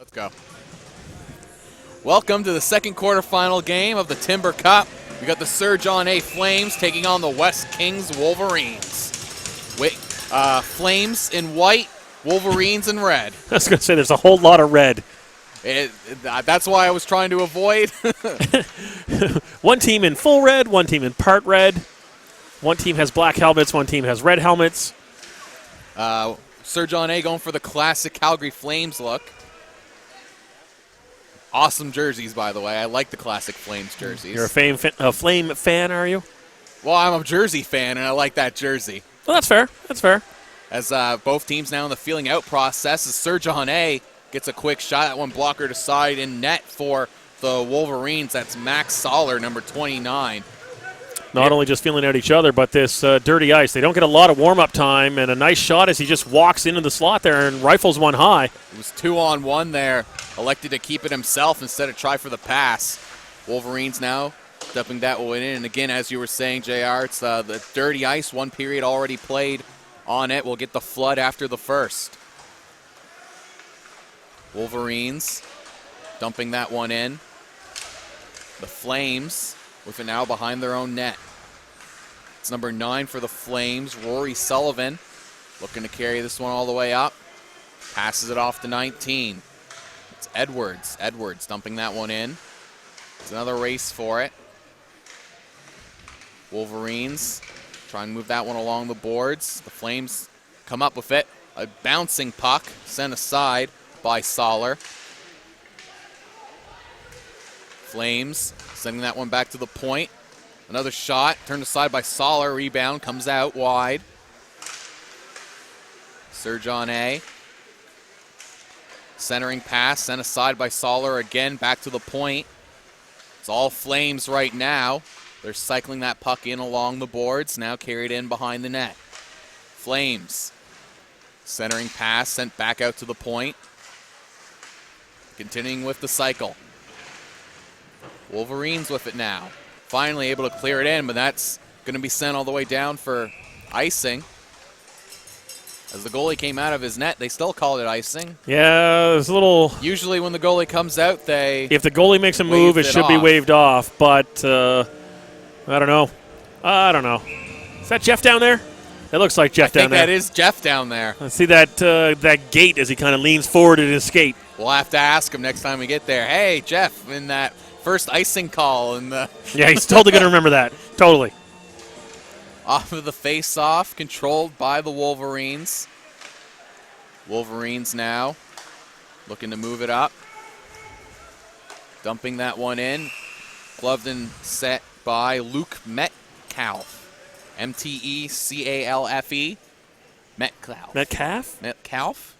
Let's go. Welcome to the second quarterfinal game of the Timber Cup. We got the Sir John A. Flames taking on the West Kings Wolverines. Flames in white, Wolverines in red. I was going to say there's a whole lot of red. That's why I was trying to avoid. One team in full red, one team in part red. One team has black helmets, one team has red helmets. Sir John A. going for the classic Calgary Flames look. Awesome jerseys, by the way. I like the classic Flames jerseys. You're a Flame fan, are you? Well, I'm a Jersey fan, and I like that jersey. Well, that's fair. That's fair. As both teams now in the feeling out process, as Sir John A. gets a quick shot at one blocker to side in net for the Wolverines. That's Max Soller, number 29. Not only just feeling out each other, but this dirty ice. They don't get a lot of warm-up time, and a nice shot as he just walks into the slot there and rifles one high. It was 2-on-1 there. Elected to keep it himself instead of try for the pass. Wolverines now stepping that one in. And again, as you were saying, JR, it's the dirty ice. One period already played on it. We'll get the flood after the first. Wolverines dumping that one in. The Flames with it now behind their own net. It's number 9 for the Flames, Rory Sullivan, looking to carry this one all the way up. Passes it off to 19. It's Edwards. Edwards dumping that one in. It's another race for it. Wolverines trying to move that one along the boards. The Flames come up with it. A bouncing puck sent aside by Soller. Flames sending that one back to the point. Another shot turned aside by Soller. Rebound comes out wide. Sir John A. Centering pass sent aside by Soller again back to the point. It's all Flames right now. They're cycling that puck in along the boards. Now carried in behind the net. Flames centering pass sent back out to the point. Continuing with the cycle. Wolverines with it now. Finally able to clear it in, but that's going to be sent all the way down for icing. As the goalie came out of his net, they still called it icing. Yeah, it's a little... Usually when the goalie comes out, if the goalie makes a move, it should be waved off. But I don't know. I don't know. Is that Jeff down there? It looks like Jeff down there. I think that is Jeff down there. Let's see that gait as he kind of leans forward in his skate. We'll have to ask him next time we get there. Hey, Jeff, in that first icing call. Yeah, he's totally going to remember that. Totally. Off of the face-off, controlled by the Wolverines. Wolverines now looking to move it up. Dumping that one in. Gloved and set by Luke Metcalf. M-T-E-C-A-L-F-E. Metcalf. Metcalf? Metcalf?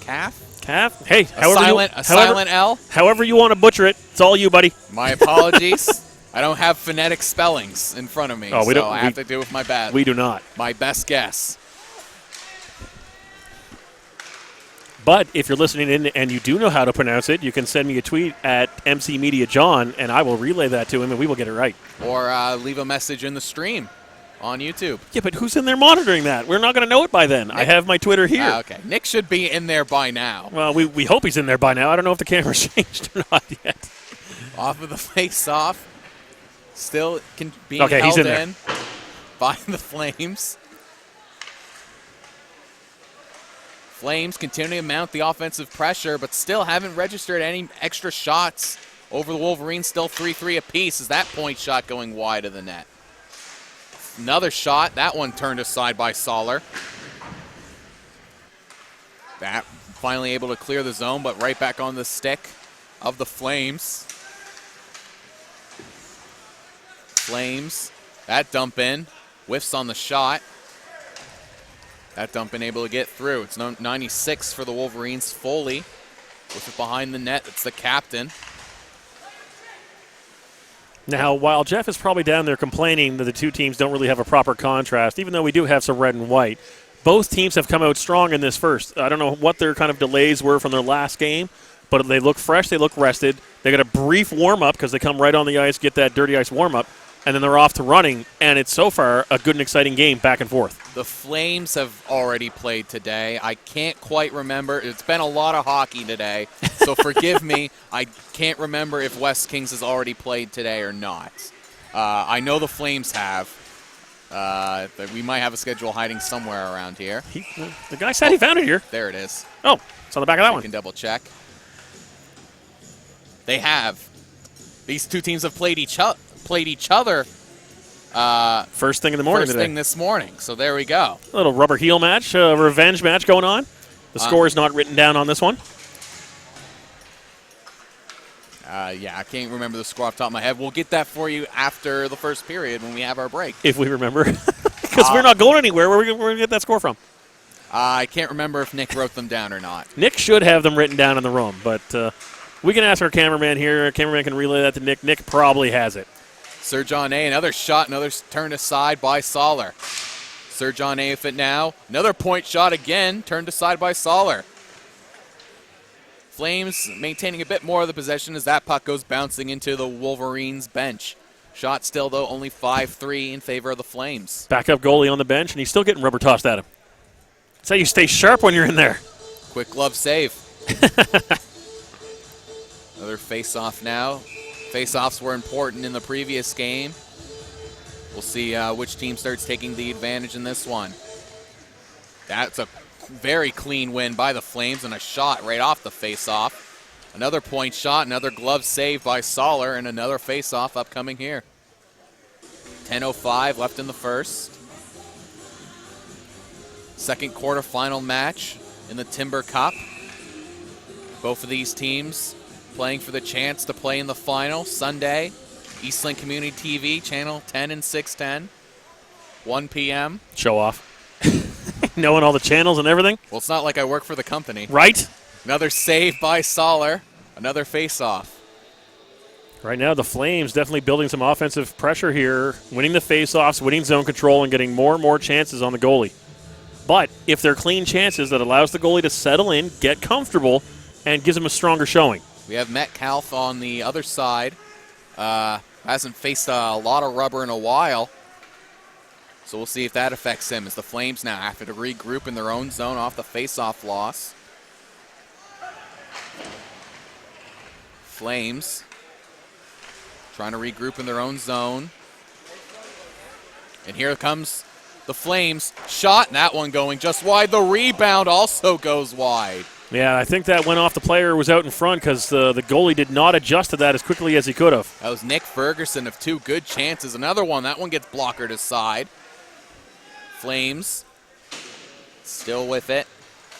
Calf? Calf? Hey, a silent L? However you want to butcher it, it's all you, buddy. My apologies. I don't have phonetic spellings in front of me, I have to do with my bad. We do not. My best guess. But if you're listening in and you do know how to pronounce it, you can send me a tweet at MCMediaJohn, and I will relay that to him, and we will get it right. Or leave a message in the stream on YouTube. Yeah, but who's in there monitoring that? We're not going to know it by then. Nick. I have my Twitter here. Okay. Nick should be in there by now. Well, we hope he's in there by now. I don't know if the camera's changed or not yet. Off of the face-off. Still being held in by the Flames. Flames continuing to mount the offensive pressure, but still haven't registered any extra shots over the Wolverines. Still 3-3 apiece. Is that point shot going wide of the net? Another shot. That one turned aside by Soller. That finally able to clear the zone, but right back on the stick of the Flames. Flames. That dump in. Whiffs on the shot. That dump in able to get through. It's 96 for the Wolverines. Foley with it behind the net. It's the captain. Now, while Jeff is probably down there complaining that the two teams don't really have a proper contrast, even though we do have some red and white, both teams have come out strong in this first. I don't know what their kind of delays were from their last game, but they look fresh, they look rested. They got a brief warm-up because they come right on the ice, get that dirty ice warm-up, and then they're off to running, and it's so far a good and exciting game back and forth. The Flames have already played today. I can't quite remember. It's been a lot of hockey today. So forgive me. I can't remember if West Kings has already played today or not. I know the Flames have. We might have a schedule hiding somewhere around here. The guy said he found it here. There it is. Oh, it's on the back of that I one. can double check. They have. These two teams have played each other. First thing in the morning First today. thing this morning. So there we go. A little rubber heel match, revenge match going on. The score is not written down on this one. Yeah, I can't remember the score off the top of my head. We'll get that for you after the first period when we have our break. If we remember. Because we're not going anywhere. Where are we going to get that score from? I can't remember if Nick wrote them down or not. Nick should have them written down in the room, but we can ask our cameraman here. Our cameraman can relay that to Nick. Nick probably has it. Sir John A, another shot, another turned aside by Soller. Sir John A with it now. Another point shot again, turned aside by Soller. Flames maintaining a bit more of the possession as that puck goes bouncing into the Wolverines bench. Shot still, though, only 5-3 in favor of the Flames. Backup goalie on the bench, and he's still getting rubber tossed at him. That's how you stay sharp when you're in there. Quick glove save. Another face-off now. Face-offs were important in the previous game. We'll see which team starts taking the advantage in this one. That's a very clean win by the Flames and a shot right off the face-off. Another point shot, another glove save by Soller, and another face-off upcoming here. 10:05 left in the first. Second quarterfinal match in the Timber Cup. Both of these teams playing for the chance to play in the final Sunday. Eastlink Community TV, channel 10 and 610, 1 p.m. Show off. Knowing all the channels and everything. Well, it's not like I work for the company. Right? Another save by Soller. Another face-off. Right now, the Flames definitely building some offensive pressure here, winning the face-offs, winning zone control, and getting more and more chances on the goalie. But if they're clean chances, that allows the goalie to settle in, get comfortable, and gives him a stronger showing. We have Metcalf on the other side. Hasn't faced a lot of rubber in a while. So we'll see if that affects him as the Flames now have to regroup in their own zone off the face-off loss. Flames trying to regroup in their own zone. And here comes the Flames. Shot, and that one going just wide. The rebound also goes wide. Yeah, I think that went off the player who was out in front because the goalie did not adjust to that as quickly as he could have. That was Nick Ferguson of two good chances. Another one. That one gets blockered aside. Flames still with it,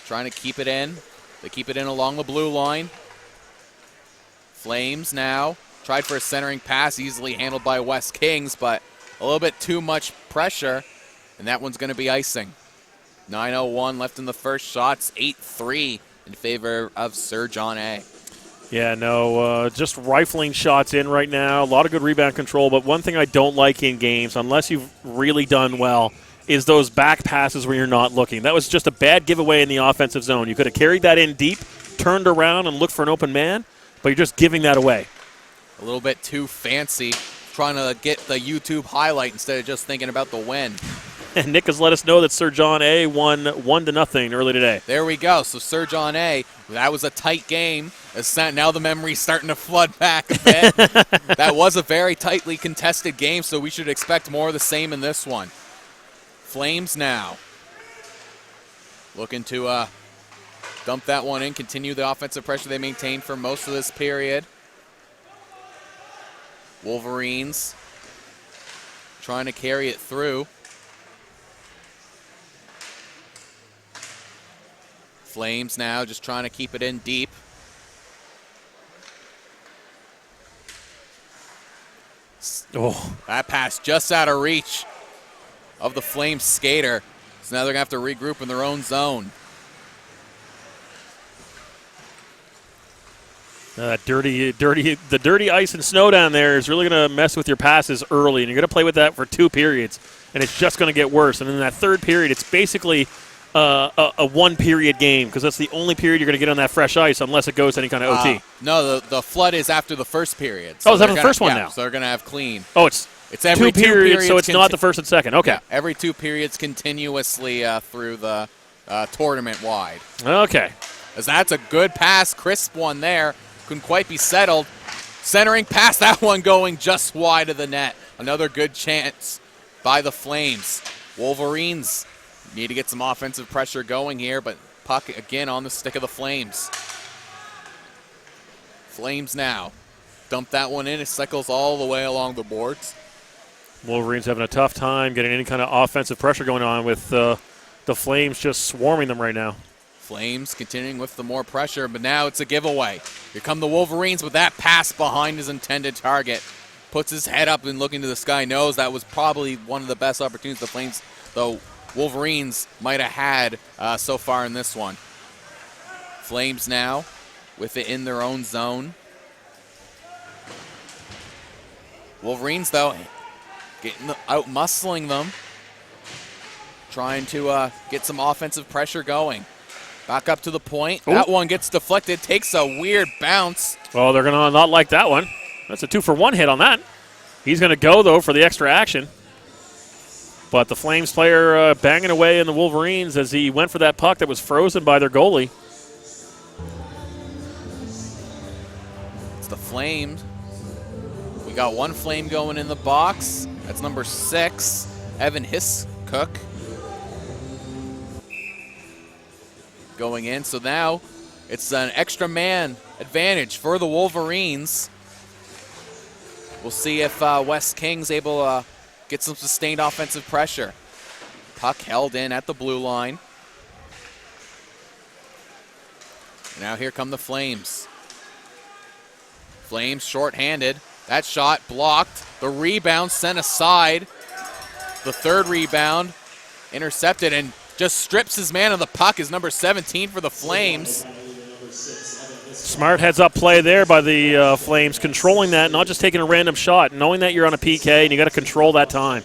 trying to keep it in. They keep it in along the blue line. Flames now tried for a centering pass, easily handled by West Kings, but a little bit too much pressure, and that one's going to be icing. 9:01 left in the first. Shots 8-3 in favor of Sir John A. Yeah, no, just rifling shots in right now. A lot of good rebound control, but one thing I don't like in games, unless you've really done well, is those back passes where you're not looking. That was just a bad giveaway in the offensive zone. You could have carried that in deep, turned around, and looked for an open man, but you're just giving that away. A little bit too fancy, trying to get the YouTube highlight instead of just thinking about the win. And Nick has let us know that Sir John A won 1-0 early today. There we go. So Sir John A, that was a tight game. Now the memory's starting to flood back a bit. That was a very tightly contested game, so we should expect more of the same in this one. Flames now looking to dump that one in, continue the offensive pressure they maintained for most of this period. Wolverines trying to carry it through. Flames now just trying to keep it in deep. Oh, That pass just out of reach of the Flames skater. So now they're going to have to regroup in their own zone. the dirty ice and snow down there is really going to mess with your passes early, and you're going to play with that for 2 periods, and it's just going to get worse. And in that third period, it's basically a one-period game because that's the only period you're going to get on that fresh ice unless it goes to any kind of OT. No, the flood is after the first period. So it's after the first one now. So they're going to have clean. Oh, it's every 2 periods, so it's not the first and second. Okay. Yeah, every 2 periods continuously through the tournament wide. Okay. as that's a good pass. Crisp one there. Couldn't quite be settled. Centering pass, that one going just wide of the net. Another good chance by the Flames. Wolverines need to get some offensive pressure going here, but puck again on the stick of the Flames. Flames now. Dump that one in. It cycles all the way along the boards. Wolverines having a tough time getting any kind of offensive pressure going on with the Flames just swarming them right now. Flames continuing with the more pressure, but now it's a giveaway. Here come the Wolverines with that pass behind his intended target. Puts his head up and looking to the sky, knows that was probably one of the best opportunities the Flames, though Wolverines might have had so far in this one. Flames now with it in their own zone. Wolverines, though, out muscling them, trying to get some offensive pressure going. Back up to the point. Ooh. That one gets deflected, takes a weird bounce. Oh, they're going to not like that one. That's a 2-for-1 hit on that. He's going to go, though, for the extra action. But the Flames player banging away in the Wolverines as he went for that puck that was frozen by their goalie. It's the Flames. We got one Flame going in the box. That's number 6, Evan Hiscook. Going in, so now it's an extra man advantage for the Wolverines. We'll see if West King's able to get some sustained offensive pressure. Puck held in at the blue line. Now here come the Flames. Flames shorthanded. That shot blocked. The rebound sent aside. The third rebound intercepted and just strips his man of the puck is number 17 for the Flames. Smart heads-up play there by the Flames, controlling that, not just taking a random shot, knowing that you're on a PK and you got to control that time.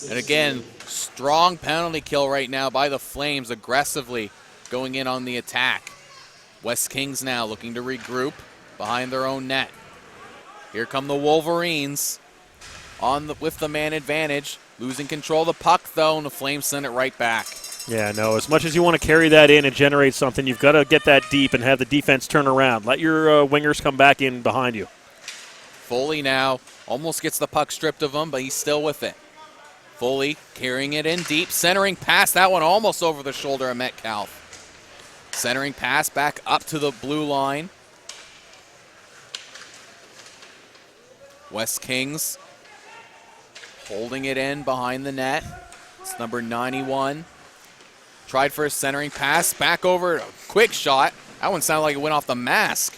And again, strong penalty kill right now by the Flames, aggressively going in on the attack. West Kings now looking to regroup behind their own net. Here come the Wolverines with the man advantage, losing control of the puck though, and the Flames send it right back. Yeah, no, as much as you want to carry that in and generate something, you've got to get that deep and have the defense turn around. Let your wingers come back in behind you. Foley now almost gets the puck stripped of him, but he's still with it. Foley carrying it in deep, centering pass, that one almost over the shoulder of Metcalf. Centering pass back up to the blue line. West Kings holding it in behind the net. It's number 91. Tried for a centering pass, back over, quick shot. That one sounded like it went off the mask.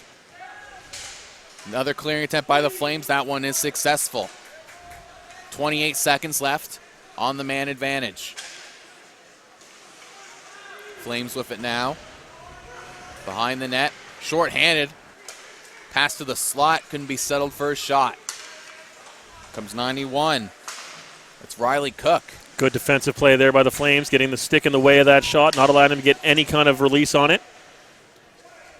Another clearing attempt by the Flames. That one is successful. 28 seconds left on the man advantage. Flames with it now. Behind the net, short-handed. Pass to the slot, couldn't be settled for a shot. Comes 91. It's Riley Cook. Good defensive play there by the Flames, getting the stick in the way of that shot, not allowing him to get any kind of release on it.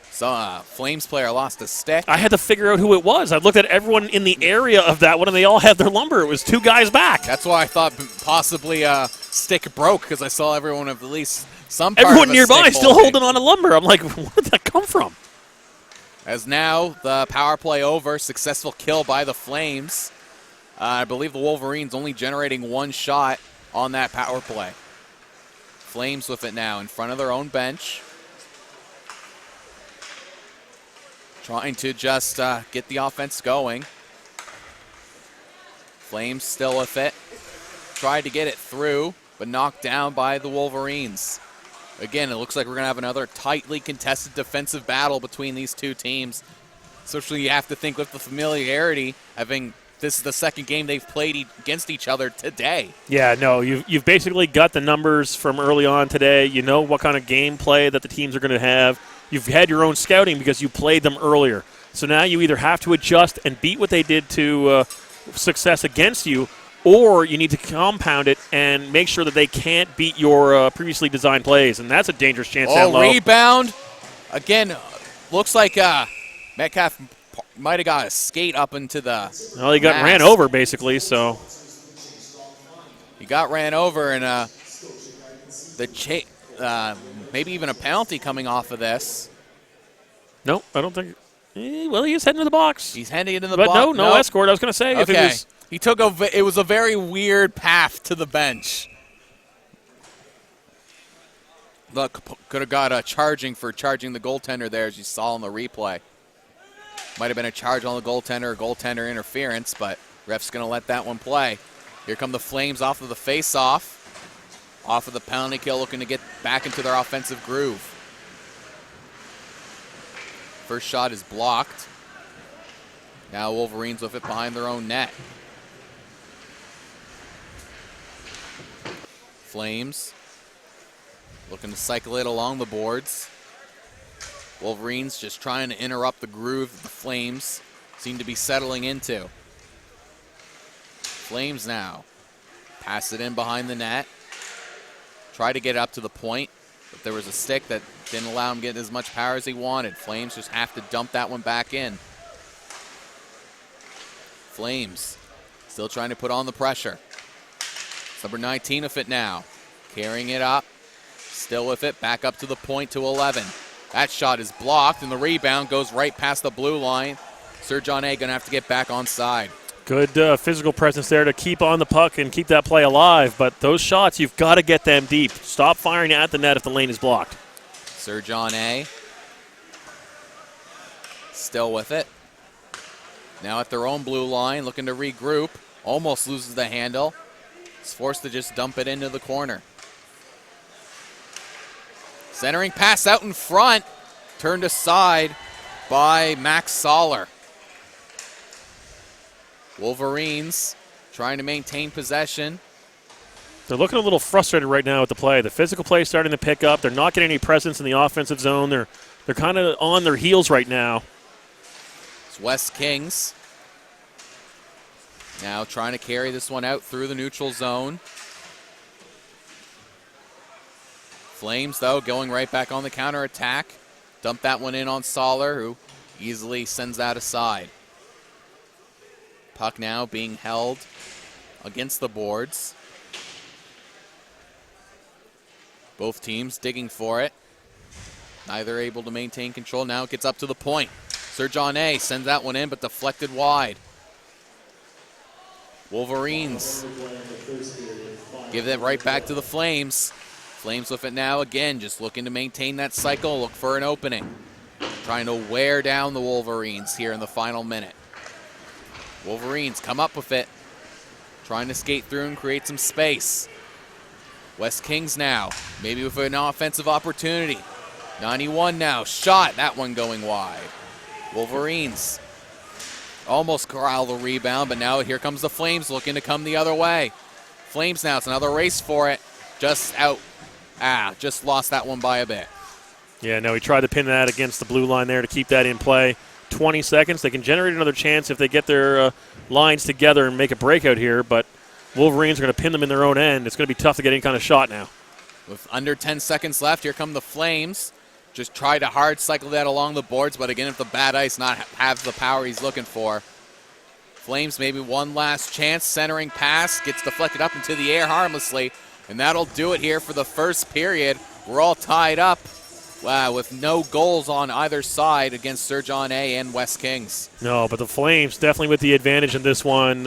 So Flames player lost a stick. I had to figure out who it was. I looked at everyone in the area of that one, and they all had their lumber. It was 2 guys back. That's why I thought possibly stick broke, because I saw everyone of at least some part Everyone of a nearby stick still holding on to lumber. I'm like, where did that come from? As now the power play over, successful kill by the Flames. I believe the Wolverines only generating 1 shot on that power play. Flames with it now in front of their own bench. Trying to just get the offense going. Flames still with it. Tried to get it through, but knocked down by the Wolverines. Again, it looks like we're going to have another tightly contested defensive battle between these two teams. Especially you have to think with the familiarity, having this is the second game they've played against each other today. Yeah, no, you've basically got the numbers from early on today. You know what kind of gameplay that the teams are going to have. You've had your own scouting because you played them earlier. So now you either have to adjust and beat what they did to success against you, or you need to compound it and make sure that they can't beat your previously designed plays, and that's a dangerous chance down low. Rebound. Again, looks like Metcalf might have got a skate up into the Well, he got ran over, basically, so. He got ran over, and maybe even a penalty coming off of this. No, I don't think. Well, he is heading to the box. He's heading into the But box. no Nope. escort. I was going to say if it Okay. was. He took it was a very weird path to the bench. Look, could have got a charging for charging the goaltender there, as you saw in the replay. Might have been a charge on the goaltender or goaltender interference, but ref's going to let that one play. Here come the Flames off of the face-off. Off of the penalty kill, looking to get back into their offensive groove. First shot is blocked. Now Wolverines with it behind their own net. Flames looking to cycle it along the boards. Wolverines just trying to interrupt the groove that the Flames seem to be settling into. Flames now pass it in behind the net. Try to get up to the point, but there was a stick that didn't allow him to get as much power as he wanted. Flames just have to dump that one back in. Flames still trying to put on the pressure. It's number 19 with it now. Carrying it up. Still with it. Back up to the point to 11. That shot is blocked, and the rebound goes right past the blue line. Sir John A. going to have to get back on side. Good physical presence there to keep on the puck and keep that play alive. But those shots, you've got to get them deep. Stop firing at the net if the lane is blocked. Sir John A. still with it. Now at their own blue line, looking to regroup. Almost loses the handle. Is forced to just dump it into the corner. Centering pass out in front. Turned aside by Max Soller. Wolverines trying to maintain possession. They're looking a little frustrated right now with the play. The physical play is starting to pick up. They're not getting any presence in the offensive zone. They're kind of on their heels right now. It's West Kings. Now trying to carry this one out through the neutral zone. Flames, though, going right back on the counterattack. Dump that one in on Soller, who easily sends that aside. Puck now being held against the boards. Both teams digging for it. Neither able to maintain control. Now it gets up to the point. Sir John A. sends that one in, but deflected wide. Wolverines give it right back to the Flames. Flames with it now again, just looking to maintain that cycle, look for an opening. Trying to wear down the Wolverines here in the final minute. Wolverines come up with it. Trying to skate through and create some space. West Kings now, maybe with an offensive opportunity. 91 now, shot, that one going wide. Wolverines almost corral the rebound, but now here comes the Flames looking to come the other way. Flames now, it's another race for it. Just out. Just lost that one by a bit. Yeah, no, he tried to pin that against the blue line there to keep that in play. 20 seconds. They can generate another chance if they get their lines together and make a breakout here, but Wolverines are going to pin them in their own end. It's going to be tough to get any kind of shot now. With under 10 seconds left, here come the Flames. Just try to hard cycle that along the boards, but again, if the bad ice not have the power he's looking for. Flames maybe one last chance. Centering pass gets deflected up into the air harmlessly, and that'll do it here for the first period. We're all tied up. Wow, with no goals on either side against Sir John A. and West Kings. No, but the Flames definitely with the advantage in this one,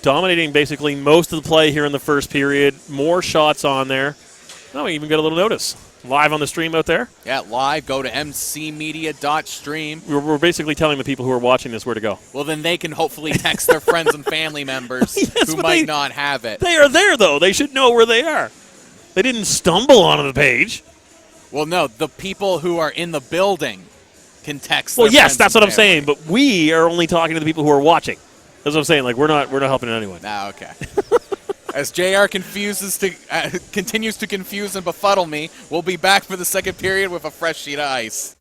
dominating basically most of the play here in the first period. More shots on there. Oh, we even got a little notice. Live on the stream out there. Yeah, live. Go to mcmedia.stream. We're basically telling the people who are watching this where to go. Well, then they can hopefully text their friends and family members Yes, who but might not have it. They are there, though. They should know where they are. They didn't stumble onto the page. Well, no, the people who are in the building can text. Well, their yes, friends that's and what I'm family. saying. But we are only talking to the people who are watching. That's what I'm saying. Like we're not helping anyone. Okay. As JR continues to confuse and befuddle me, we'll be back for the second period with a fresh sheet of ice.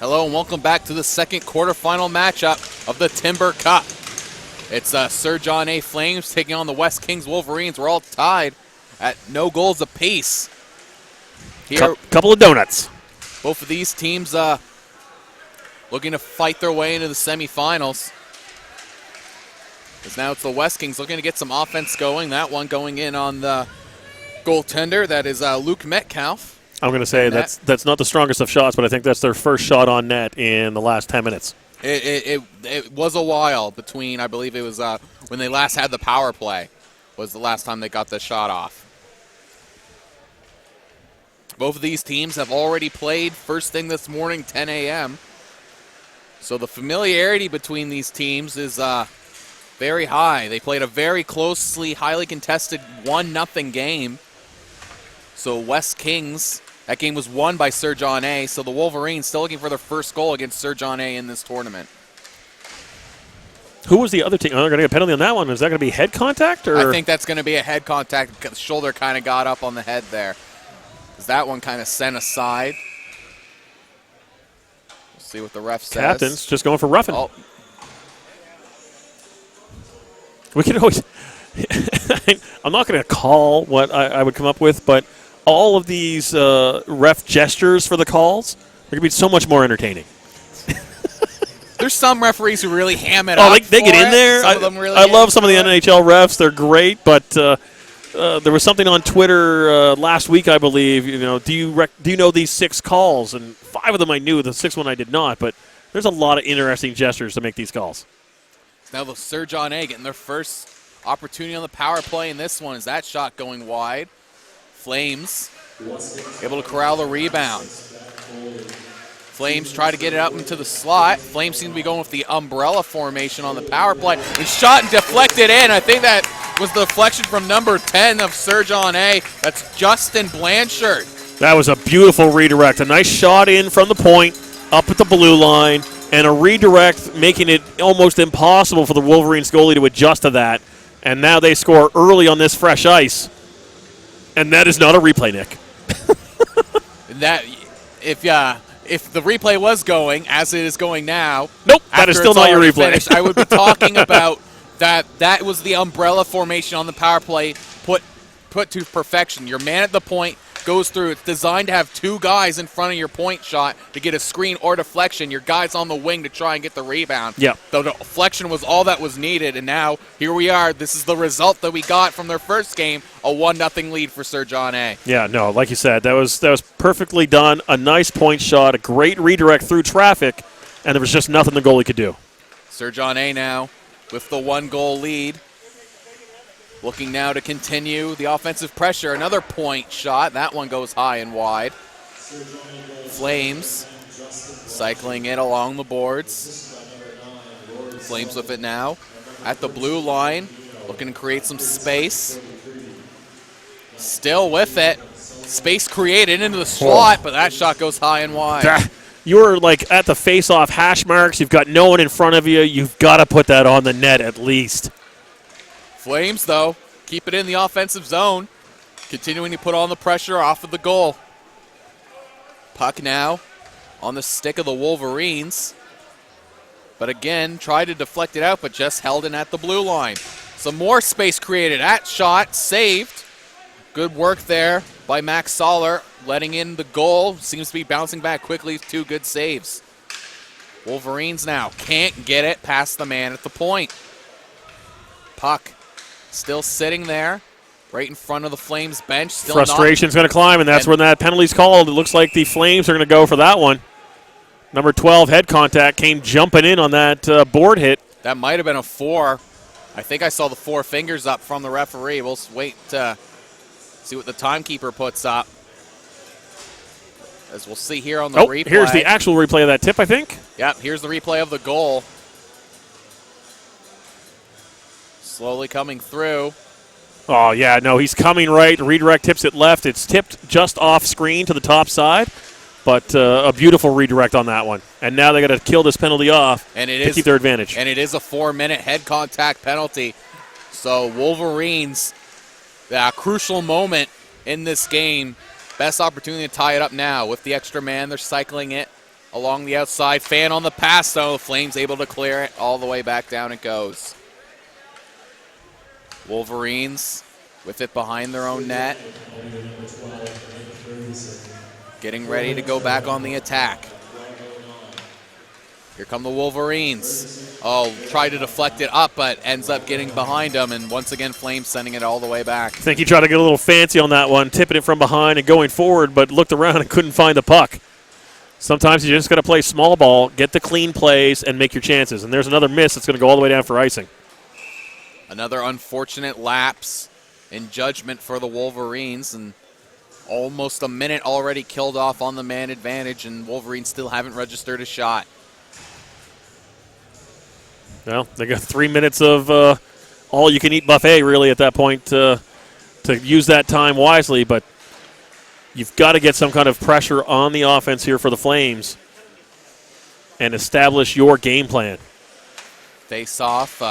Hello and welcome back to the second quarterfinal matchup of the Timber Cup. It's Sir John A. Flames taking on the West Kings Wolverines. We're all tied at no goals apiece. Here, Couple of donuts. both of these teams looking to fight their way into the semifinals. Because now it's the West Kings looking to get some offense going. That one going in on the goaltender. That is Luke Metcalf. I'm going to say that's not the strongest of shots, but I think that's their first shot on net in the last 10 minutes. It was a while between, I believe it was when they last had the power play was the last time they got the shot off. Both of these teams have already played first thing this morning, 10 a.m. So the familiarity between these teams is very high. They played a very closely, highly contested 1-0 game. So West Kings, that game was won by Sir John A. So the Wolverines still looking for their first goal against Sir John A. in this tournament. Who was the other team? Oh, they're going to get a penalty on that one. Is that going to be head contact? Or? I think that's going to be a head contact because the shoulder kind of got up on the head there. Because that one kind of sent aside. We'll see what the ref says. Captain's just going for roughing. Oh, We could always. I'm not going to call what I would come up with, but all of these ref gestures for the calls, they could be so much more entertaining. there's some referees who really ham it up. Oh, they get in there. Some of them really I get love some of the into it. NHL refs. They're great, but there was something on Twitter last week, I believe. You know, do you know these 6 calls? And 5 of them I knew. The 6th one I did not. But there's a lot of interesting gestures to make these calls. Now the Sir John A. getting their first opportunity on the power play in this one. Is that shot going wide? Flames able to corral the rebound. Flames try to get it up into the slot. Flames seem to be going with the umbrella formation on the power play. And shot and deflected in. I think that was the deflection from number 10 of Sir John A. That's Justin Blanchard. That was a beautiful redirect. A nice shot in from the point, up at the blue line, and a redirect making it almost impossible for the Wolverines goalie to adjust to that. And now they score early on this fresh ice. And that is not a replay, Nick. That if the replay was going as it is going now, Nope, that is still not your replay. Finished, I would be talking about that was the umbrella formation on the power play put to perfection. Your man at the point goes through. It's designed to have 2 guys in front of your point shot to get a screen or deflection. Your guy's on the wing to try and get the rebound. Yeah. The deflection was all that was needed, and now here we are. This is the result that we got from their first game, a 1-0 lead for Sir John A. Yeah, no, like you said, that was perfectly done. A nice point shot, a great redirect through traffic, and there was just nothing the goalie could do. Sir John A. now with the 1-goal lead. Looking now to continue the offensive pressure. Another point shot. That one goes high and wide. Flames cycling it along the boards. Flames with it now at the blue line. Looking to create some space. Still with it. Space created into the slot, but that shot goes high and wide. You're like at the face-off hash marks. You've got no one in front of you. You've got to put that on the net at least. Flames, though, keep it in the offensive zone. Continuing to put on the pressure off of the goal. Puck now on the stick of the Wolverines. But again, tried to deflect it out, but just held in at the blue line. Some more space created. At shot, saved. Good work there by Max Soller, letting in the goal. Seems to be bouncing back quickly. 2 good saves. Wolverines now can't get it past the man at the point. Puck still sitting there, right in front of the Flames bench. Still Frustration's going to climb, and that's when that penalty's called. It looks like the Flames are going to go for that one. Number 12, head contact, came jumping in on that board hit. That might have been a 4. I think I saw the 4 fingers up from the referee. We'll wait to see what the timekeeper puts up. As we'll see here on the replay. Here's the actual replay of that tip, I think. Yep, here's the replay of the goal. Slowly coming through. Oh, yeah, no, he's coming right. Redirect tips it left. It's tipped just off screen to the top side, but a beautiful redirect on that one. And now they got to kill this penalty off to keep their advantage. And it is a 4-minute head contact penalty. So Wolverines, a crucial moment in this game. Best opportunity to tie it up now with the extra man. They're cycling it along the outside. Fan on the pass, though. Flames able to clear it. All the way back down it goes. Wolverines with it behind their own net. Getting ready to go back on the attack. Here come the Wolverines. Oh, tried to deflect it up, but ends up getting behind them. And once again, Flames sending it all the way back. I think he tried to get a little fancy on that one, tipping it from behind and going forward, but looked around and couldn't find the puck. Sometimes you just got to play small ball, get the clean plays, and make your chances. And there's another miss that's going to go all the way down for icing. Another unfortunate lapse in judgment for the Wolverines, and almost a minute already killed off on the man advantage, and Wolverines still haven't registered a shot. Well, they got 3 minutes of all-you-can-eat buffet, really, at that point to use that time wisely, but you've got to get some kind of pressure on the offense here for the Flames and establish your game plan. Face-off,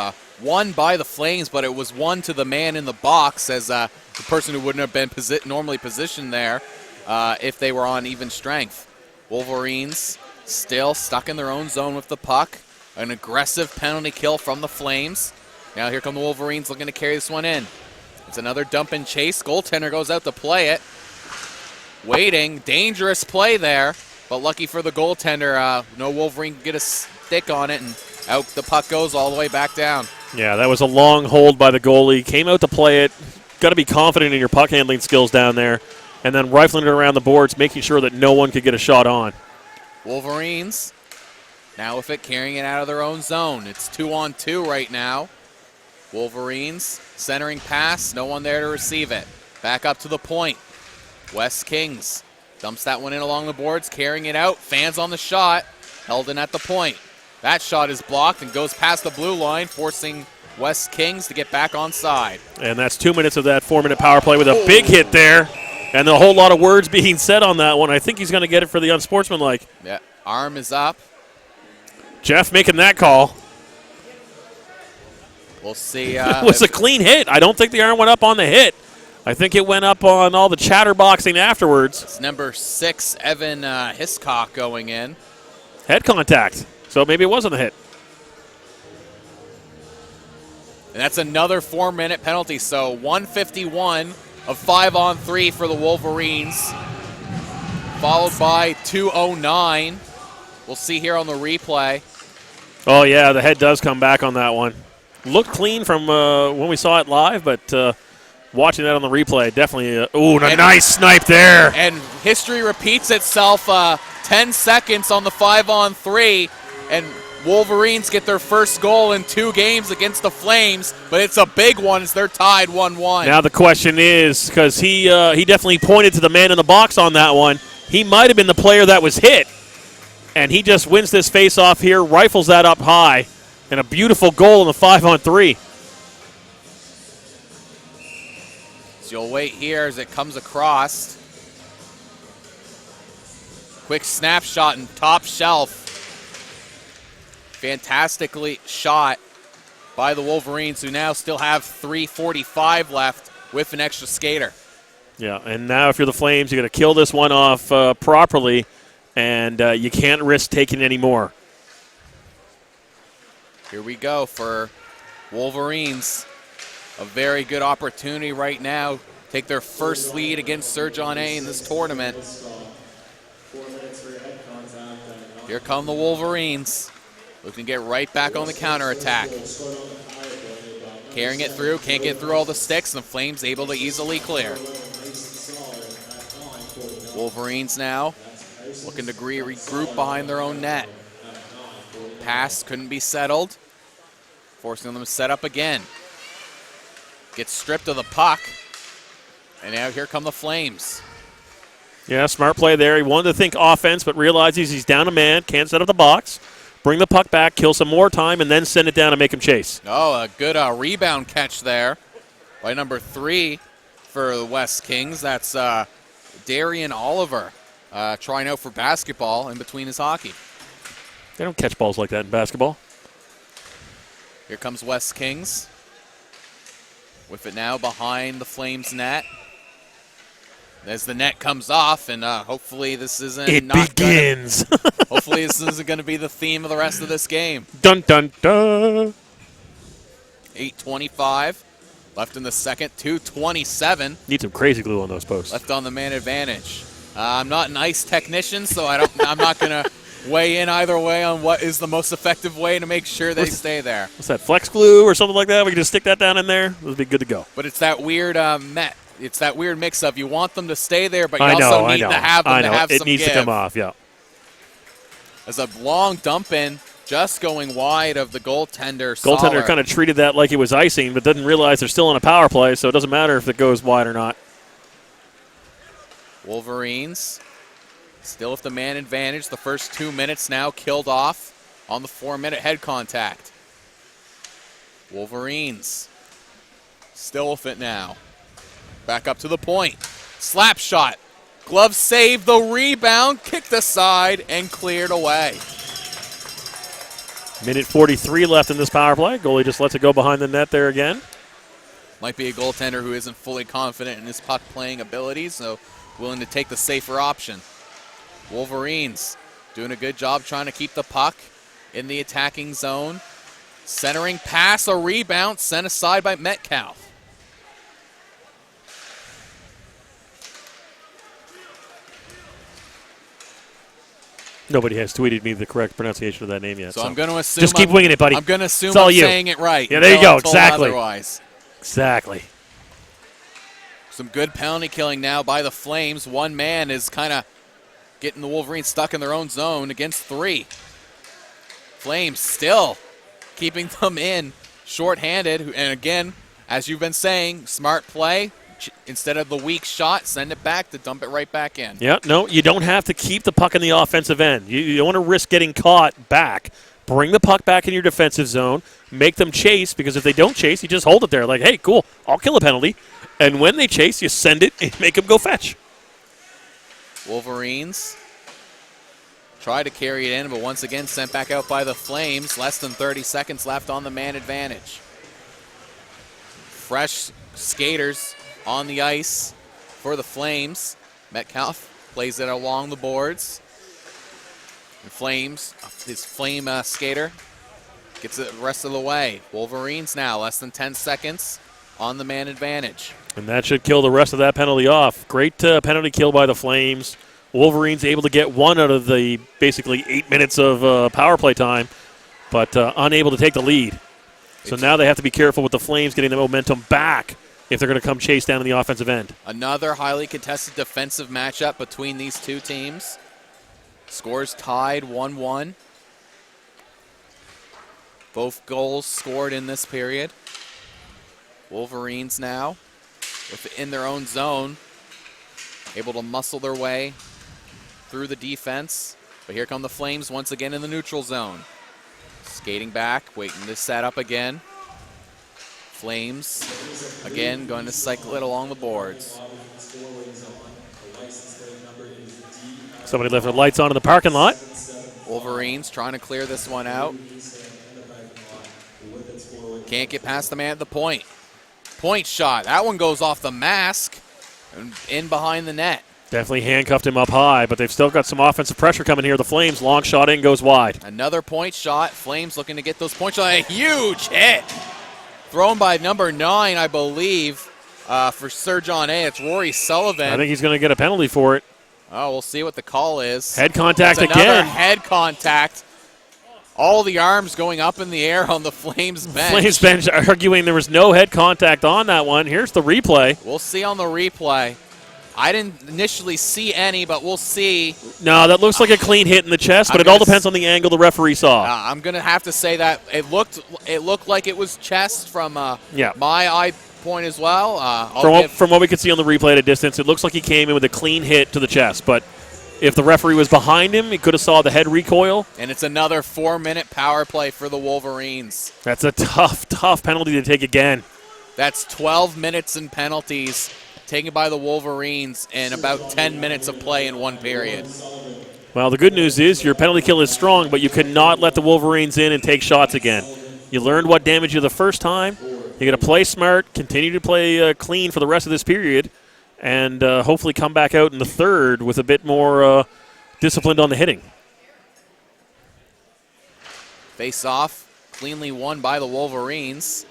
won by the Flames, but it was won to the man in the box as the person who wouldn't have been normally positioned there if they were on even strength. Wolverines still stuck in their own zone with the puck. An aggressive penalty kill from the Flames. Now here come the Wolverines looking to carry this one in. It's another dump and chase. Goaltender goes out to play it. Waiting. Dangerous play there. But lucky for the goaltender, no Wolverine can get a stick on it, and out the puck goes all the way back down. Yeah, that was a long hold by the goalie. Came out to play it. Got to be confident in your puck handling skills down there. And then rifling it around the boards, making sure that no one could get a shot on. Wolverines now with it, carrying it out of their own zone. It's 2-on-2 right now. Wolverines centering pass, no one there to receive it. Back up to the point. West Kings dumps that one in along the boards, carrying it out. Fans on the shot, held in at the point. That shot is blocked and goes past the blue line, forcing West Kings to get back on side. And that's 2 minutes of that 4-minute power play with a big hit there. And a whole lot of words being said on that one. I think he's going to get it for the unsportsmanlike. Yeah, arm is up. Jeff making that call. We'll see. It was a clean hit. I don't think the arm went up on the hit. I think it went up on all the chatterboxing afterwards. It's number 6, Evan Hiscock, going in. Head contact. So maybe it wasn't a hit. And that's another 4-minute penalty. So 151 of 5-on-3 for the Wolverines, followed by 2:09. We'll see here on the replay. Oh, yeah, the head does come back on that one. Looked clean from when we saw it live, but watching that on the replay, definitely a nice snipe there. And history repeats itself. 10 seconds on the 5-on-3, and Wolverines get their first goal in 2 games against the Flames, but it's a big one as they're tied 1-1. Now the question is, because he definitely pointed to the man in the box on that one, he might have been the player that was hit, and he just wins this face-off here, rifles that up high, and a beautiful goal in the 5-on-3. So you'll wait here as it comes across. Quick snapshot and top shelf. Fantastically shot by the Wolverines, who now still have 3:45 left with an extra skater. Yeah, and now if you're the Flames, you got to kill this one off properly, and you can't risk taking any more. Here we go for Wolverines. A very good opportunity right now. Take their first lead against Sir John A in this tournament. Here come the Wolverines. Looking to get right back on the counterattack. Carrying it through, can't get through all the sticks, and the Flames able to easily clear. Wolverines now looking to regroup behind their own net. Pass couldn't be settled, forcing them to set up again. Gets stripped of the puck, and now here come the Flames. Yeah, smart play there. He wanted to think offense, but realizes he's down a man, can't set up the box. Bring the puck back, kill some more time, and then send it down and make him chase. Oh, a good rebound catch there by number 3 for the West Kings. That's Darian Oliver trying out for basketball in between his hockey. They don't catch balls like that in basketball. Here comes West Kings with it now behind the Flames net. as the net comes off, and hopefully this isn't It not begins. hopefully this isn't going to be the theme of the rest of this game. Dun, dun, dun. 8:25 left in the second. 2:27 Need some crazy glue on those posts. left on the man advantage. I'm not an ice technician, so I'm not going to weigh in either way on what is the most effective way to make sure they stay there. What's that, flex glue or something like that? We can just stick that down in there. It'll be good to go. But it's that weird It's that weird mix of you want them to stay there, but you I also need know. to have them to have it some needs give. to come off, yeah. As a long dump in, just going wide of the goaltender. Goaltender Soller. kind of treated that like it was icing, but didn't realize they're still on a power play, so it doesn't matter if it goes wide or not. Wolverines still with the man advantage. The first 2 minutes now killed off on the 4-minute head contact. Wolverines still with it now. Back up to the point. Slap shot. Glove save, the rebound, kicked aside, and cleared away. Minute 43 left in this power play. Goalie just lets it go behind the net there again. Might be a goaltender who isn't fully confident in his puck-playing abilities, so willing to take the safer option. Wolverines doing a good job trying to keep the puck in the attacking zone. Centering pass, a rebound, sent aside by Metcalf. Nobody has tweeted me the correct pronunciation of that name yet. So I'm going to assume. Just keep winging it, buddy. I'm going to assume It's all I'm you. saying it right. Yeah, there you until go. I'm told Exactly. Otherwise. Exactly. Some good penalty killing now by the Flames. One man is kind of getting the Wolverines stuck in their own zone against 3. Flames still keeping them in shorthanded. And again, as you've been saying, smart play. Instead of the weak shot, send it back to dump it right back in. Yeah, no, you don't have to keep the puck in the offensive end. You don't want to risk getting caught back. Bring the puck back in your defensive zone. Make them chase, because if they don't chase, you just hold it there. Like, hey, cool, I'll kill a penalty. And when they chase, you send it and make them go fetch. Wolverines try to carry it in, but once again sent back out by the Flames. Less than 30 seconds left on the man advantage. Fresh skaters on the ice for the Flames. Metcalf plays it along the boards. And Flames, his flame skater, gets it the rest of the way. Wolverines now, less than 10 seconds on the man advantage. And that should kill the rest of that penalty off. Great penalty kill by the Flames. Wolverines able to get one out of the basically 8 minutes of power play time, but unable to take the lead. So now they have to be careful with the Flames getting the momentum back if they're going to come chase down in the offensive end. Another highly contested defensive matchup between these two teams. Scores tied 1-1. Both goals scored in this period. Wolverines now within their own zone, able to muscle their way through the defense. But here come the Flames once again in the neutral zone. Skating back, waiting to set up again. Flames, again, going to cycle it along the boards. Somebody left their lights on in the parking lot. Wolverines trying to clear this one out. Can't get past the man at the point. Point shot. That one goes off the mask and in behind the net. Definitely handcuffed him up high, but they've still got some offensive pressure coming here. The Flames, long shot in, goes wide. Another point shot. Flames looking to get those point shots. A huge hit. Thrown by number 9, I believe, for Sir John A. It's Rory Sullivan. I think he's going to get a penalty for it. Oh, we'll see what the call is. Head contact It's another again. head contact. All the arms going up in the air on the Flames bench. Flames bench arguing there was no head contact on that one. Here's the replay. We'll see on the replay. I didn't initially see any, but we'll see. No, that looks like a clean hit in the chest, but I'm it all gonna depends on the angle the referee saw. I'm going to have to say that it looked like it was chest from my eye point as well. From what we could see on the replay at a distance, it looks like he came in with a clean hit to the chest, but if the referee was behind him, he could have saw the head recoil. And it's another 4-minute power play for the Wolverines. That's a tough penalty to take again. That's 12 minutes in penalties taken by the Wolverines in about 10 minutes of play in one period. Well, the good news is your penalty kill is strong, but you cannot let the Wolverines in and take shots again. You learned what damaged you the first time. You got to play smart, continue to play clean for the rest of this period, and hopefully come back out in the third with a bit more disciplined on the hitting. Face off, cleanly won by the Wolverines.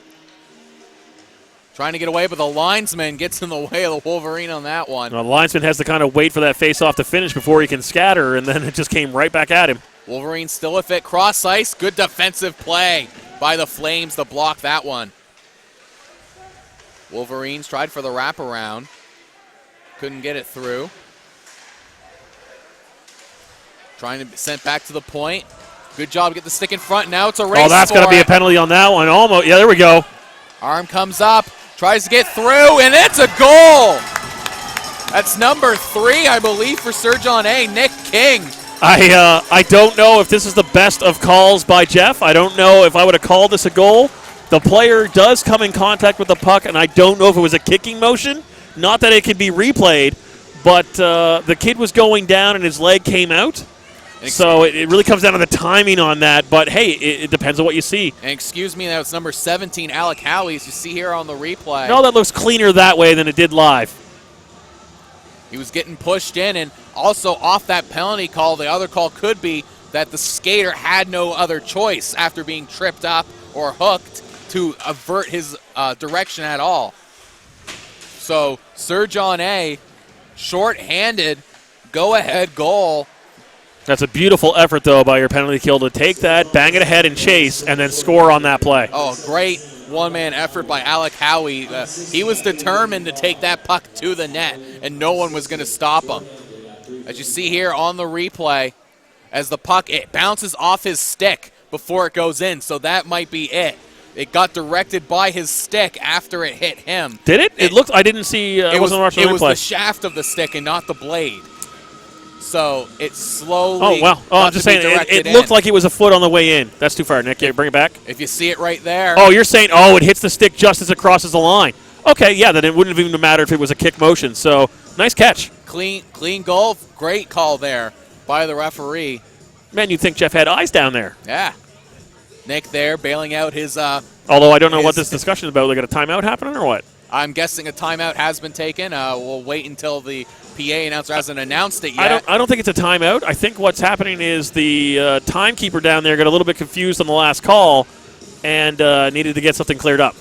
Trying to get away, but the linesman gets in the way of the Wolverine on that one. The linesman has to kind of wait for that face-off to finish before he can scatter, and then it just came right back at him. Wolverine still with it, cross ice. Good defensive play by the Flames to block that one. Wolverines tried for the wraparound. Couldn't get it through. Trying to be sent back to the point. Good job, get the stick in front. Now it's a race. Oh, that's going to be a penalty on that one. Almost. Yeah, there we go. Arm comes up, tries to get through, and it's a goal. That's number 3, I believe, for Sir John A. Nick King. I don't know if this is the best of calls by Jeff. I don't know if I would have called this a goal. The player does come in contact with the puck, and I don't know if it was a kicking motion. Not that it can be replayed, but the kid was going down and his leg came out. So it really comes down to the timing on that. But, hey, it depends on what you see. And excuse me, that was number 17, Alec Howie, as you see here on the replay. No, that looks cleaner that way than it did live. He was getting pushed in, and also off that penalty call, the other call could be that the skater had no other choice after being tripped up or hooked to avert his direction at all. So Sir John A., short-handed, go-ahead goal. That's a beautiful effort, though, by your penalty kill to take that, bang it ahead and chase, and then score on that play. Oh, great one-man effort by Alec Howie. He was determined to take that puck to the net, and no one was going to stop him. As you see here on the replay, as the puck, it bounces off his stick before it goes in, so that might be it. It got directed by his stick after it hit him. Did it? It looked. I didn't see. I wasn't watching the replay. It was the shaft of the stick and not the blade. So it slowly. Oh, wow. Oh, I'm just saying, it looked like it was a foot on the way in. That's too far, Nick. Yeah, bring it back. If you see it right there. Oh, you're saying, it hits the stick just as it crosses the line. Okay, yeah, then it wouldn't have even mattered if it was a kick motion. So, nice catch. Clean goal. Great call there by the referee. Man, you'd think Jeff had eyes down there. Yeah. Nick there bailing out his. Although I don't know what this discussion is about. They got a timeout happening or what? I'm guessing a timeout has been taken. We'll wait until the PA announcer hasn't announced it yet. I don't think it's a timeout. I think what's happening is the timekeeper down there got a little bit confused on the last call and needed to get something cleared up.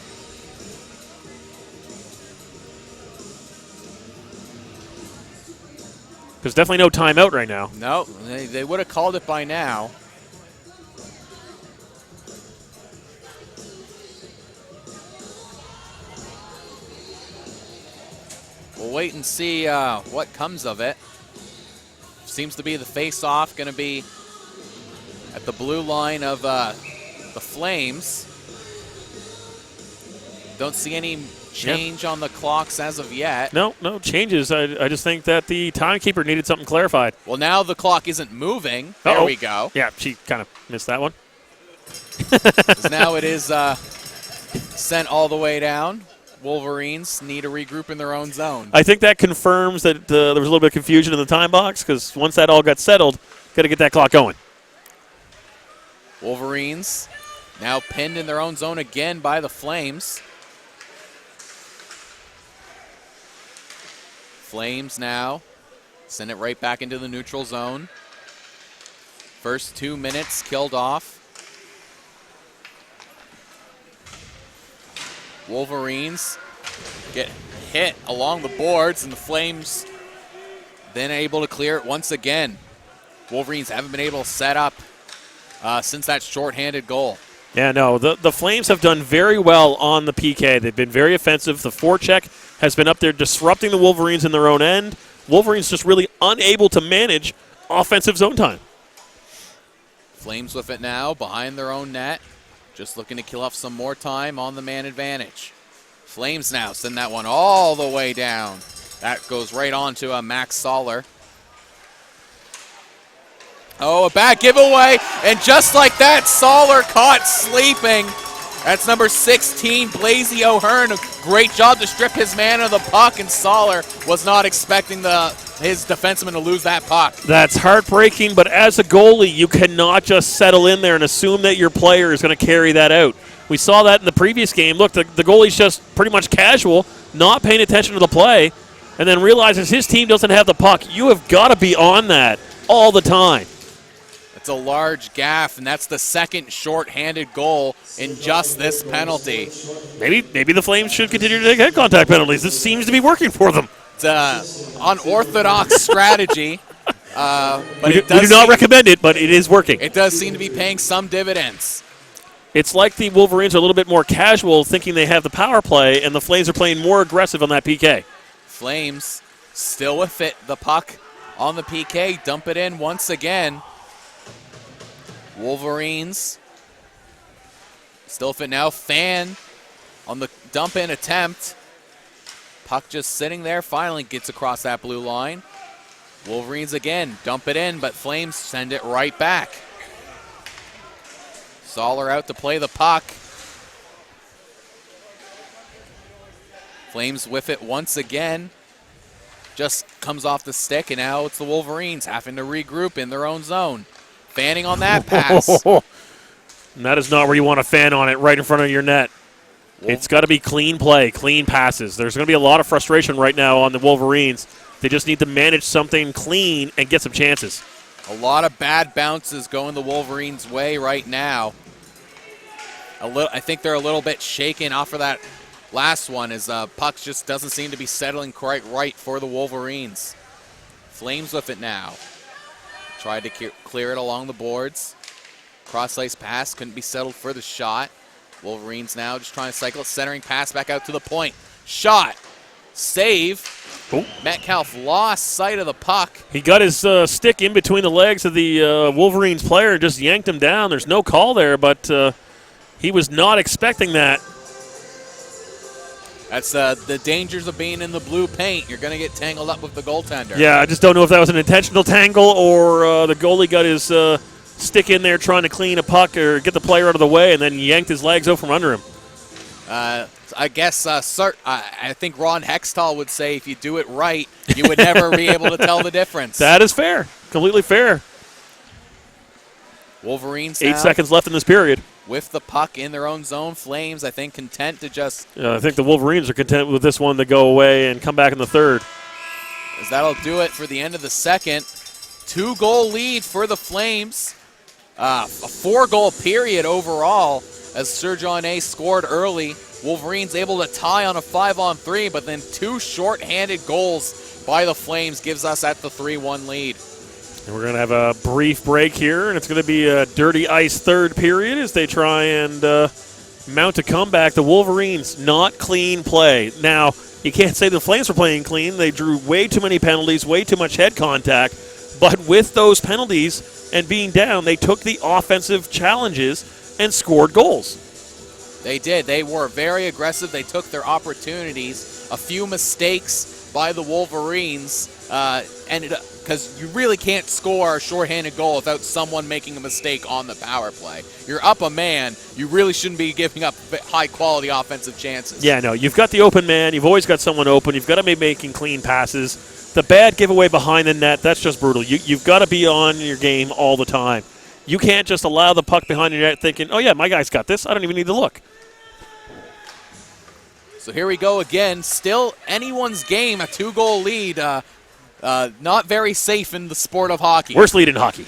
There's definitely no timeout right now. No, they would have called it by now. We'll wait and see what comes of it. Seems to be the face-off going to be at the blue line of the Flames. Don't see any change on the clocks as of yet. No changes. I just think that the timekeeper needed something clarified. Well, now the clock isn't moving. There we go. Yeah, she kind of missed that one. Now it is sent all the way down. Wolverines need to regroup in their own zone. I think that confirms that there was a little bit of confusion in the time box because once that all got settled, got to get that clock going. Wolverines now pinned in their own zone again by the Flames. Flames now send it right back into the neutral zone. First 2 minutes killed off. Wolverines get hit along the boards, and the Flames then able to clear it once again. Wolverines haven't been able to set up since that shorthanded goal. Yeah, no, the Flames have done very well on the PK. They've been very offensive. The forecheck has been up there disrupting the Wolverines in their own end. Wolverines just really unable to manage offensive zone time. Flames with it now behind their own net. Just looking to kill off some more time on the man advantage. Flames now send that one all the way down. That goes right on to Max Soller. Oh, a bad giveaway, and just like that, Soller caught sleeping. That's number 16, Blazy O'Hearn. A great job to strip his man of the puck, and Soller was not expecting his defenseman to lose that puck. That's heartbreaking, but as a goalie, you cannot just settle in there and assume that your player is going to carry that out. We saw that in the previous game. Look, the goalie's just pretty much casual, not paying attention to the play, and then realizes his team doesn't have the puck, you have got to be on that all the time. It's a large gaff, and that's the second shorthanded goal in just this penalty. Maybe the Flames should continue to take head contact penalties. This seems to be working for them. It's an unorthodox strategy, but we do not recommend it, but it is working. It does seem to be paying some dividends. It's like the Wolverines are a little bit more casual, thinking they have the power play, and the Flames are playing more aggressive on that PK. Flames still with it. The puck on the PK. Dump it in once again. Wolverines still fit now. Fan on the dump in attempt. Puck just sitting there. Finally gets across that blue line. Wolverines again dump it in, but Flames send it right back. Soller out to play the puck. Flames with it once again. Just comes off the stick, and now it's the Wolverines having to regroup in their own zone. Fanning on that pass. And that is not where you want to fan on it, right in front of your net. It's got to be clean play, clean passes. There's going to be a lot of frustration right now on the Wolverines. They just need to manage something clean and get some chances. A lot of bad bounces going the Wolverines' way right now. I think they're a little bit shaken off of that last one, as puck just doesn't seem to be settling quite right for the Wolverines. Flames with it now. Tried to clear it along the boards. Cross-ice pass, couldn't be settled for the shot. Wolverines now just trying to cycle it, centering pass back out to the point. Shot. Save. Oh. Metcalf lost sight of the puck. He got his stick in between the legs of the Wolverines player and just yanked him down. There's no call there, but he was not expecting that. That's the dangers of being in the blue paint. You're going to get tangled up with the goaltender. Yeah, I just don't know if that was an intentional tangle or the goalie got his stick in there trying to clean a puck or get the player out of the way and then yanked his legs out from under him. I guess I think Ron Hextall would say if you do it right, you would never be able to tell the difference. That is fair. Completely fair. Wolverines 8 now seconds left in this period. with the puck in their own zone. Flames, I think, content to just... I think the Wolverines are content with this one to go away and come back in the third. As that'll do it for the end of the second. 2-goal lead for the Flames. A 4-goal period overall as Sergio A scored early. Wolverines able to tie on a 5-on-3, but then 2 short-handed goals by the Flames gives us at the 3-1 lead. And we're going to have a brief break here, and it's going to be a dirty ice third period as they try and mount a comeback. The Wolverines, not clean play. Now, you can't say the Flames were playing clean. They drew way too many penalties, way too much head contact. But with those penalties and being down, they took the offensive challenges and scored goals. They did. They were very aggressive. They took their opportunities. A few mistakes by the Wolverines ended up, because you really can't score a shorthanded goal without someone making a mistake on the power play. You're up a man. You really shouldn't be giving up high-quality offensive chances. Yeah, no, you've got the open man. You've always got someone open. You've got to be making clean passes. The bad giveaway behind the net, that's just brutal. You've got to be on your game all the time. You can't just allow the puck behind your net thinking, oh, yeah, my guy's got this. I don't even need to look. So here we go again. Still anyone's game, a 2-goal lead. Not very safe in the sport of hockey. Worst lead in hockey.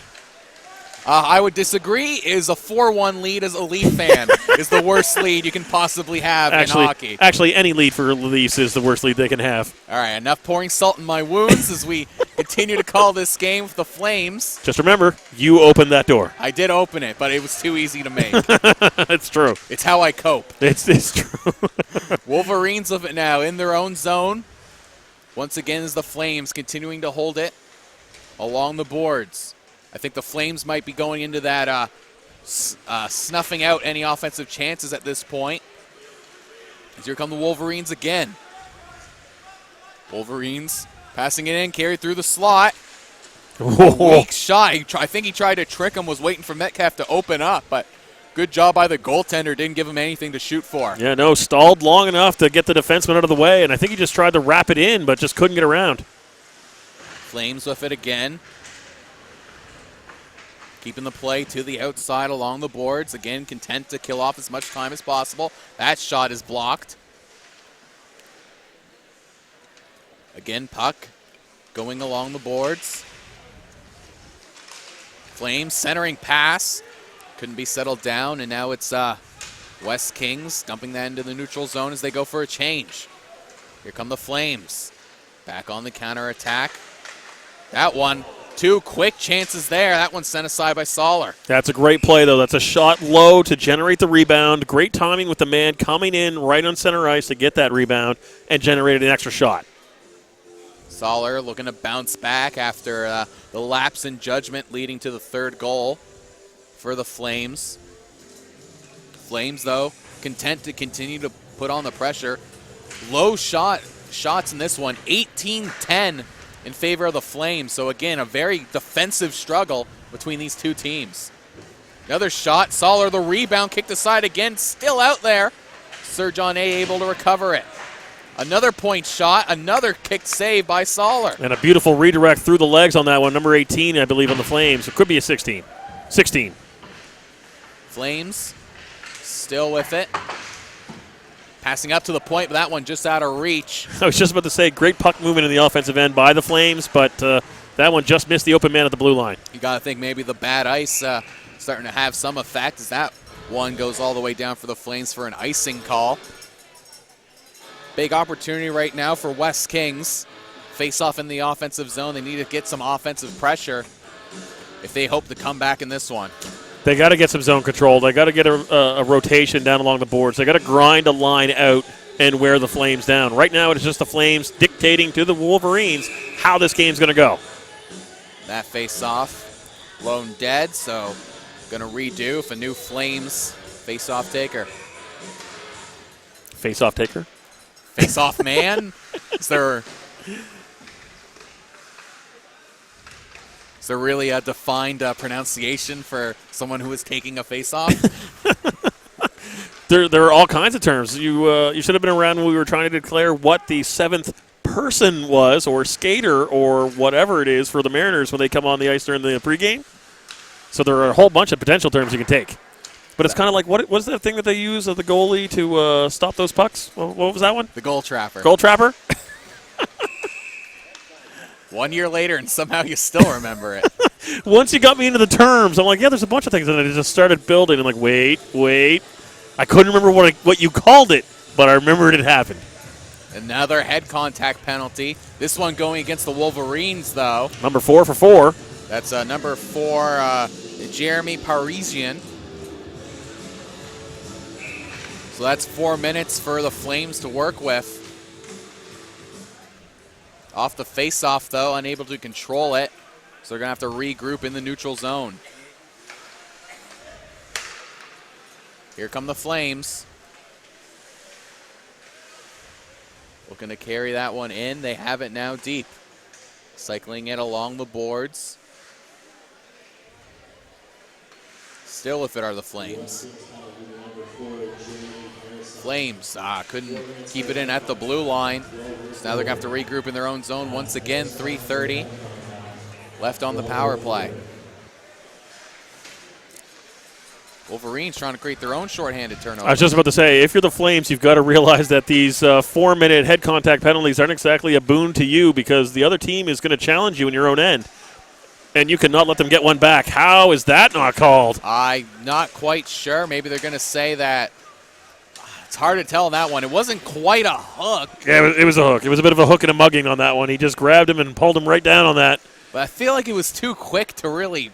I would disagree. Is a 4-1 lead as a Leaf fan is the worst lead you can possibly have in hockey. Actually, any lead for Leafs is the worst lead they can have. All right, enough pouring salt in my wounds as we continue to call this game with the Flames. Just remember, you opened that door. I did open it, but it was too easy to make. It's true. It's how I cope. It's true. Wolverines of it now in their own zone. Once again is the Flames continuing to hold it along the boards. I think the Flames might be going into that snuffing out any offensive chances at this point. As here come the Wolverines again. Wolverines passing it in, carried through the slot. Weak shot. I think he tried to trick him, was waiting for Metcalf to open up, but good job by the goaltender. Didn't give him anything to shoot for. Yeah, no, stalled long enough to get the defenseman out of the way, and I think he just tried to wrap it in, but just couldn't get around. Flames with it again. Keeping the play to the outside along the boards. Again, content to kill off as much time as possible. That shot is blocked. Again, puck going along the boards. Flames centering pass. Couldn't be settled down, and now it's West Kings dumping that into the neutral zone as they go for a change. Here come the Flames. Back on the counterattack. That one, 2 quick chances there. That one sent aside by Soller. That's a great play, though. That's a shot low to generate the rebound. Great timing with the man coming in right on center ice to get that rebound and generated an extra shot. Soller looking to bounce back after the lapse in judgment leading to the 3rd goal for the Flames. Flames, though, content to continue to put on the pressure. Low shots in this one, 18-10 in favor of the Flames. So again, a very defensive struggle between these two teams. Another shot, Soller the rebound, kicked aside again, still out there. Sir John A able to recover it. Another point shot, another kick save by Soller. And a beautiful redirect through the legs on that one, number 18, I believe, on the Flames. It could be a 16. 16. Flames still with it. Passing up to the point, but that one just out of reach. I was just about to say, great puck movement in the offensive end by the Flames, but that one just missed the open man at the blue line. You got to think maybe the bad ice starting to have some effect as that one goes all the way down for the Flames for an icing call. Big opportunity right now for West Kings. Face off in the offensive zone. They need to get some offensive pressure if they hope to come back in this one. They got to get some zone control. They got to get a rotation down along the boards. They got to grind a line out and wear the Flames down. Right now, it's just the Flames dictating to the Wolverines how this game's going to go. That face-off, lone dead, so going to redo if a new Flames face-off taker. Face-off taker? Face-off man? Is there really a defined pronunciation for someone who is taking a face-off? There are all kinds of terms. You should have been around when we were trying to declare what the 7th person was, or skater, or whatever it is for the Mariners when they come on the ice during the pregame. So there are a whole bunch of potential terms you can take. But it's kind of like, what's that thing that they use of the goalie to stop those pucks? What was that one? The goal trapper. Goal trapper? 1 year later, and somehow you still remember it. Once you got me into the terms, I'm like, yeah, there's a bunch of things, and I just started building. I'm like, wait. I couldn't remember what you called it, but I remembered it happened. Another head contact penalty. This one going against the Wolverines, though. Number 4 for 4. That's number 4, Jeremy Parisian. So that's 4 minutes for the Flames to work with. Off the face-off, though, unable to control it. So they're going to have to regroup in the neutral zone. Here come the Flames. Looking to carry that one in. They have it now deep. Cycling it along the boards. Still with it are the Flames. Flames couldn't keep it in at the blue line. So now they're going to have to regroup in their own zone once again. 3:30 left on the power play. Wolverines trying to create their own shorthanded turnover. I was just about to say, if you're the Flames, you've got to realize that these 4-minute head contact penalties aren't exactly a boon to you, because the other team is going to challenge you in your own end. And you cannot let them get one back. How is that not called? I'm not quite sure. Maybe they're going to say that. It's hard to tell on that one. It wasn't quite a hook. Yeah, it was a hook. It was a bit of a hook and a mugging on that one. He just grabbed him and pulled him right down on that. But I feel like it was too quick to really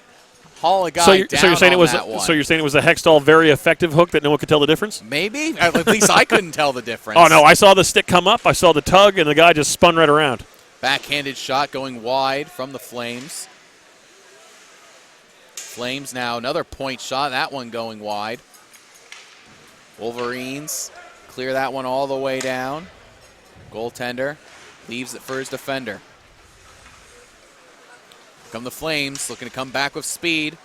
haul a guy down so you're saying on it was that one. So you're saying it was a Hextall very effective hook that no one could tell the difference? Maybe. At least I couldn't tell the difference. Oh, no. I saw the stick come up. I saw the tug, and the guy just spun right around. Backhanded shot going wide from the Flames. Flames now another point shot. That one going wide. Wolverines clear that one all the way down. Goaltender leaves it for his defender. Come the Flames, looking to come back with speed.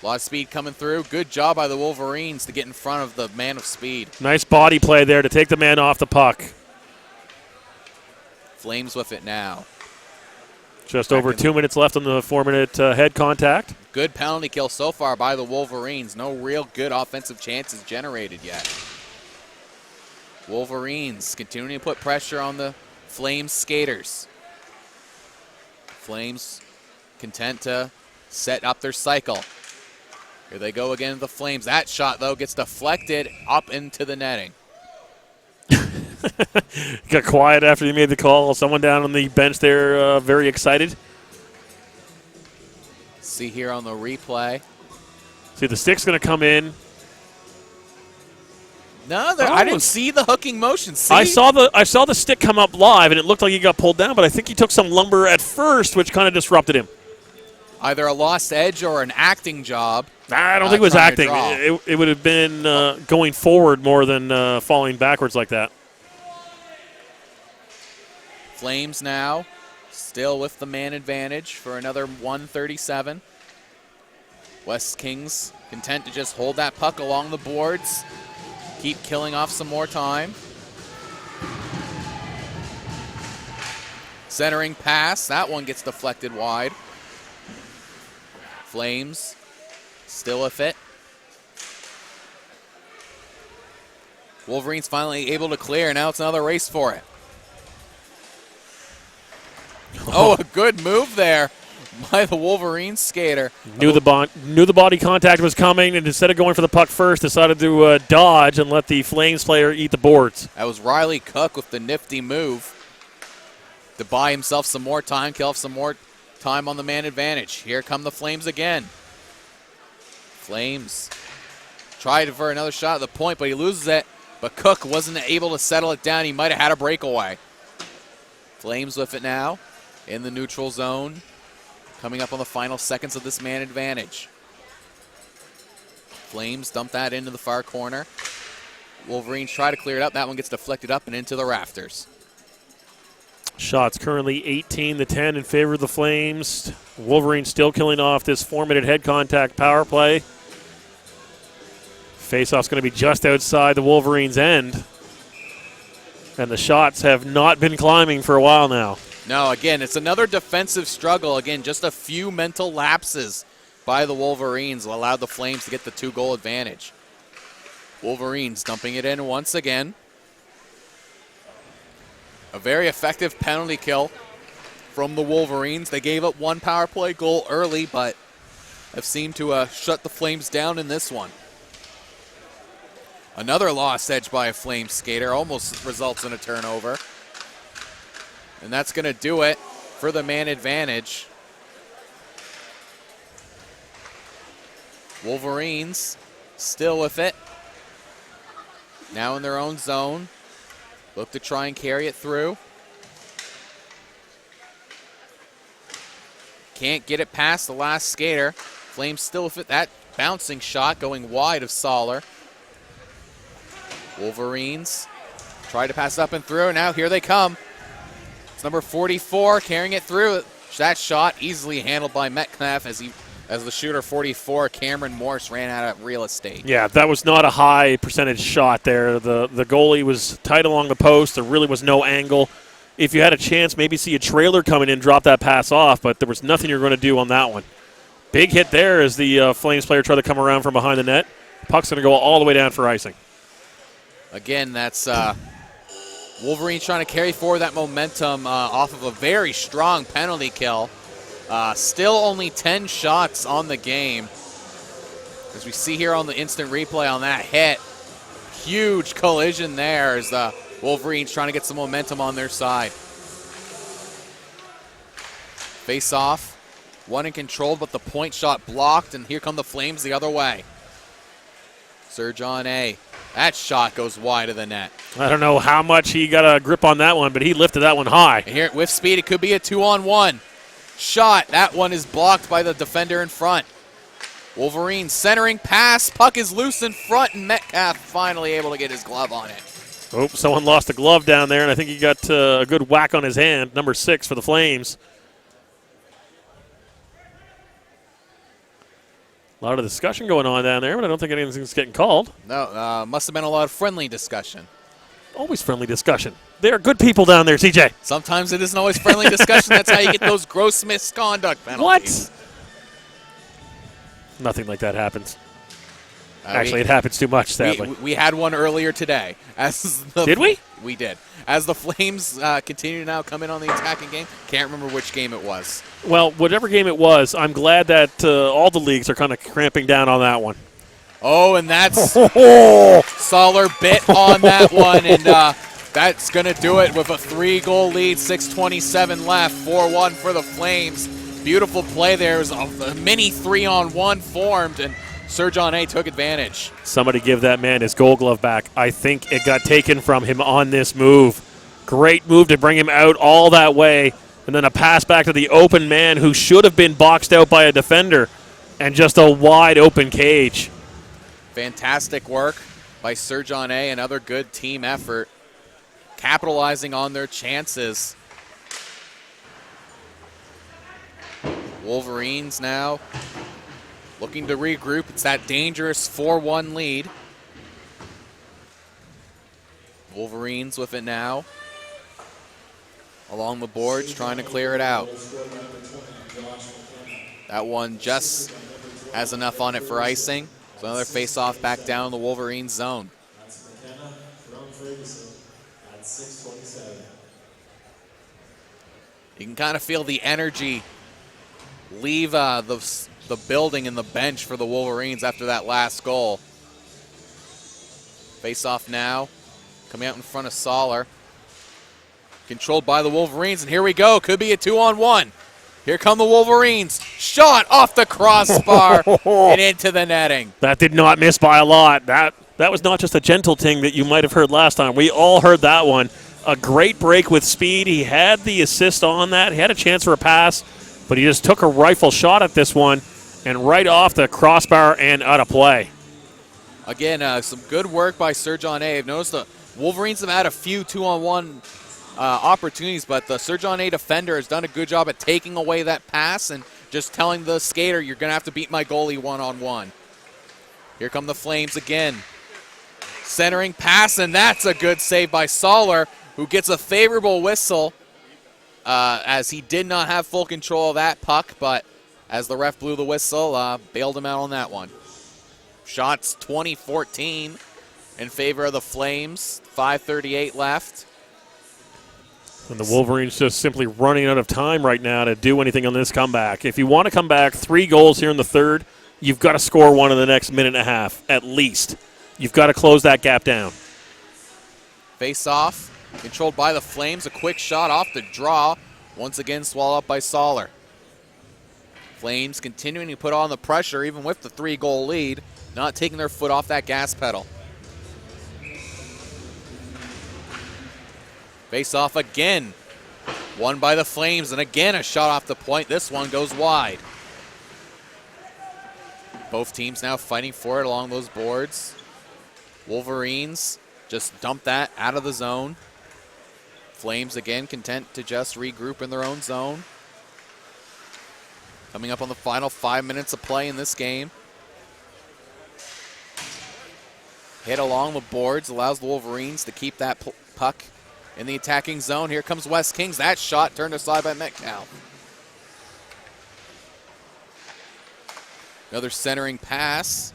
A lot of speed coming through. Good job by the Wolverines to get in front of the man of speed. Nice body play there to take the man off the puck. Flames with it now. Just over 2 minutes left on the 4-minute head contact. Good penalty kill so far by the Wolverines. No real good offensive chances generated yet. Wolverines continuing to put pressure on the Flames skaters. Flames content to set up their cycle. Here they go again with the Flames. That shot, though, gets deflected up into the netting. Got quiet after he made the call. Someone down on the bench there very excited. See here on the replay. See, the stick's going to come in. No, I didn't see the hooking motion. See? I saw the stick come up live, and it looked like he got pulled down, but I think he took some lumber at first, which kind of disrupted him. Either a lost edge or an acting job. I don't think it was acting. It would have been going forward more than falling backwards like that. Flames now still with the man advantage for another 1:37. West Kings content to just hold that puck along the boards. Keep killing off some more time. Centering pass. That one gets deflected wide. Flames still with it. Wolverines finally able to clear. Now it's another race for it. Oh, a good move there by the Wolverines skater. Knew the body contact was coming, and instead of going for the puck first, decided to dodge and let the Flames player eat the boards. That was Riley Cook with the nifty move to buy himself some more time, kill off some more time on the man advantage. Here come the Flames again. Flames tried for another shot at the point, but he loses it. But Cook wasn't able to settle it down. He might have had a breakaway. Flames with it now in the neutral zone. Coming up on the final seconds of this man advantage. Flames dump that into the far corner. Wolverines try to clear it up. That one gets deflected up and into the rafters. Shots currently 18-10 in favor of the Flames. Wolverines still killing off this 4-minute head contact power play. Faceoff's going to be just outside the Wolverines' end. And the shots have not been climbing for a while now. No, again, it's another defensive struggle. Again, just a few mental lapses by the Wolverines allowed the Flames to get the 2-goal advantage. Wolverines dumping it in once again. A very effective penalty kill from the Wolverines. They gave up one power play goal early, but have seemed to shut the Flames down in this one. Another lost edge by a Flames skater almost results in a turnover. And that's going to do it for the man advantage. Wolverines still with it. Now in their own zone. Look to try and carry it through. Can't get it past the last skater. Flames still with it. That bouncing shot going wide of Soller. Wolverines try to pass up and through. Now here they come. It's number 44 carrying it through. That shot easily handled by Metcalf as the shooter 44, Cameron Morse, ran out of real estate. Yeah, that was not a high percentage shot there. The goalie was tight along the post. There really was no angle. If you had a chance, maybe see a trailer coming in, drop that pass off, but there was nothing you're going to do on that one. Big hit there as the Flames player tried to come around from behind the net. Puck's going to go all the way down for icing. Again, that's Wolverines trying to carry forward that momentum off of a very strong penalty kill. Still only 10 shots on the game. As we see here on the instant replay on that hit, huge collision there as the Wolverines trying to get some momentum on their side. Face off, one in control, but the point shot blocked, and here come the Flames the other way. Sir-John A. That shot goes wide of the net. I don't know how much he got a grip on that one, but he lifted that one high. And here with speed, it could be a 2-on-1 shot. That one is blocked by the defender in front. Wolverines centering pass. Puck is loose in front, and Metcalf finally able to get his glove on it. Oh, someone lost a glove down there, and I think he got a good whack on his hand. Number 6 for the Flames. A lot of discussion going on down there, but I don't think anything's getting called. No, must have been a lot of friendly discussion. Always friendly discussion. They are good people down there, CJ. Sometimes it isn't always friendly discussion. That's how you get those gross misconduct penalties. What? Nothing like that happens. Actually, it happens too much, sadly. We had one earlier today. Did we? We did. as the Flames continue to now come in on the attacking game. Can't remember which game it was. Well, whatever game it was, I'm glad that all the leagues are kind of cramping down on that one. Oh, and that's Soller bit on that one, and that's going to do it with a 3-goal lead, 6:27 left, 4-1 for the Flames. Beautiful play there. It was a mini 3-on-1 formed, and Serge Aune took advantage. Somebody give that man his Gold Glove back. I think it got taken from him on this move. Great move to bring him out all that way, and then a pass back to the open man who should have been boxed out by a defender, and just a wide open cage. Fantastic work by Serge Aune, another good team effort, capitalizing on their chances. Wolverines now looking to regroup. It's that dangerous 4-1 lead. Wolverines with it now. Along the boards, trying to clear it out. That one just has enough on it for icing. So another face-off back down the Wolverines zone. You can kind of feel the energy leave the building and the bench for the Wolverines after that last goal. Face-off now, coming out in front of Soller. Controlled by the Wolverines, and here we go. Could be a 2-on-1. Here come the Wolverines. Shot off the crossbar and into the netting. That did not miss by a lot. That was not just a gentle ting that you might have heard last time. We all heard that one. A great break with speed. He had the assist on that. He had a chance for a pass, but he just took a rifle shot at this one and right off the crossbar and out of play. Again, some good work by Serge Aune. I've noticed the Wolverines have had a few 2-on-1 opportunities, but the Serge Aune defender has done a good job at taking away that pass and just telling the skater, you're going to have to beat my goalie one-on-one. Here come the Flames again. Centering pass, and that's a good save by Soller, who gets a favorable whistle as he did not have full control of that puck, but as the ref blew the whistle, bailed him out on that one. Shots 20-14 in favor of the Flames. 5:38 left. And the Wolverines just simply running out of time right now to do anything on this comeback. If you want to come back 3 goals here in the third, you've got to score one in the next minute and a half, at least. You've got to close that gap down. Face off, controlled by the Flames. A quick shot off the draw. Once again swallowed up by Soller. Flames continuing to put on the pressure even with the 3-goal lead, not taking their foot off that gas pedal. Face off again. Won by the Flames, and again a shot off the point. This one goes wide. Both teams now fighting for it along those boards. Wolverines just dump that out of the zone. Flames again content to just regroup in their own zone. Coming up on the final 5 minutes of play in this game. Hit along the boards allows the Wolverines to keep that puck in the attacking zone. Here comes West Kings. That shot turned aside by Metcalf. Another centering pass.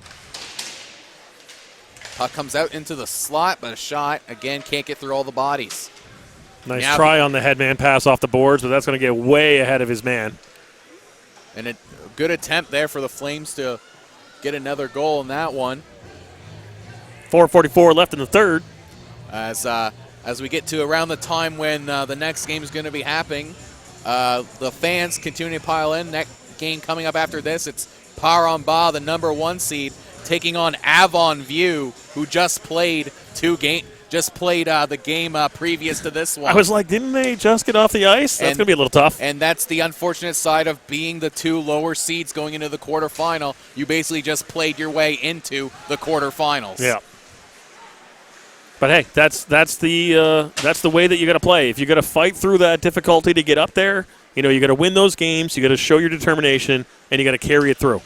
Puck comes out into the slot, but a shot, again, can't get through all the bodies. Nice try on the headman pass off the boards, but that's going to get way ahead of his man. And a good attempt there for the Flames to get another goal in that one. 4:44 left in the third. As we get to around the time when the next game is going to be happening, the fans continue to pile in. Next game coming up after this, it's Paramba, the #1 seed, taking on Avon View, who just played the game previous to this one. I was like, didn't they just get off the ice? That's going to be a little tough. And that's the unfortunate side of being the 2 lower seeds going into the quarterfinal. You basically just played your way into the quarterfinals. Yeah. But hey, that's the way that you got to play. If you got to fight through that difficulty to get up there, you got to win those games. You got to show your determination, and you got to carry it through.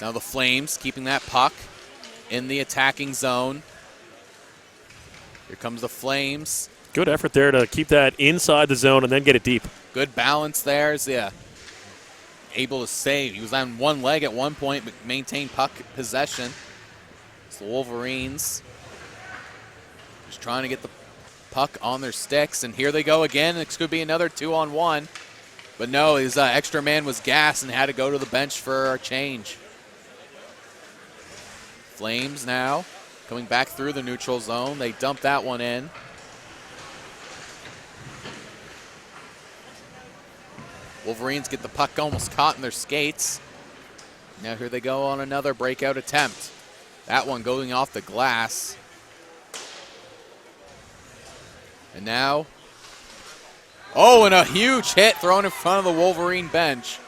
Now the Flames keeping that puck in the attacking zone. Here comes the Flames. Good effort there to keep that inside the zone and then get it deep. Good balance there. Able to save. He was on one leg at one point, but maintained puck possession. It's the Wolverines Just trying to get the puck on their sticks, and here they go again. It could be another 2-on-1. But no, his extra man was gassed and had to go to the bench for a change. Flames now coming back through the neutral zone. They dump that one in. Wolverines get the puck almost caught in their skates. Now here they go on another breakout attempt. That one going off the glass. And now, oh, and a huge hit thrown in front of the Wolverine bench.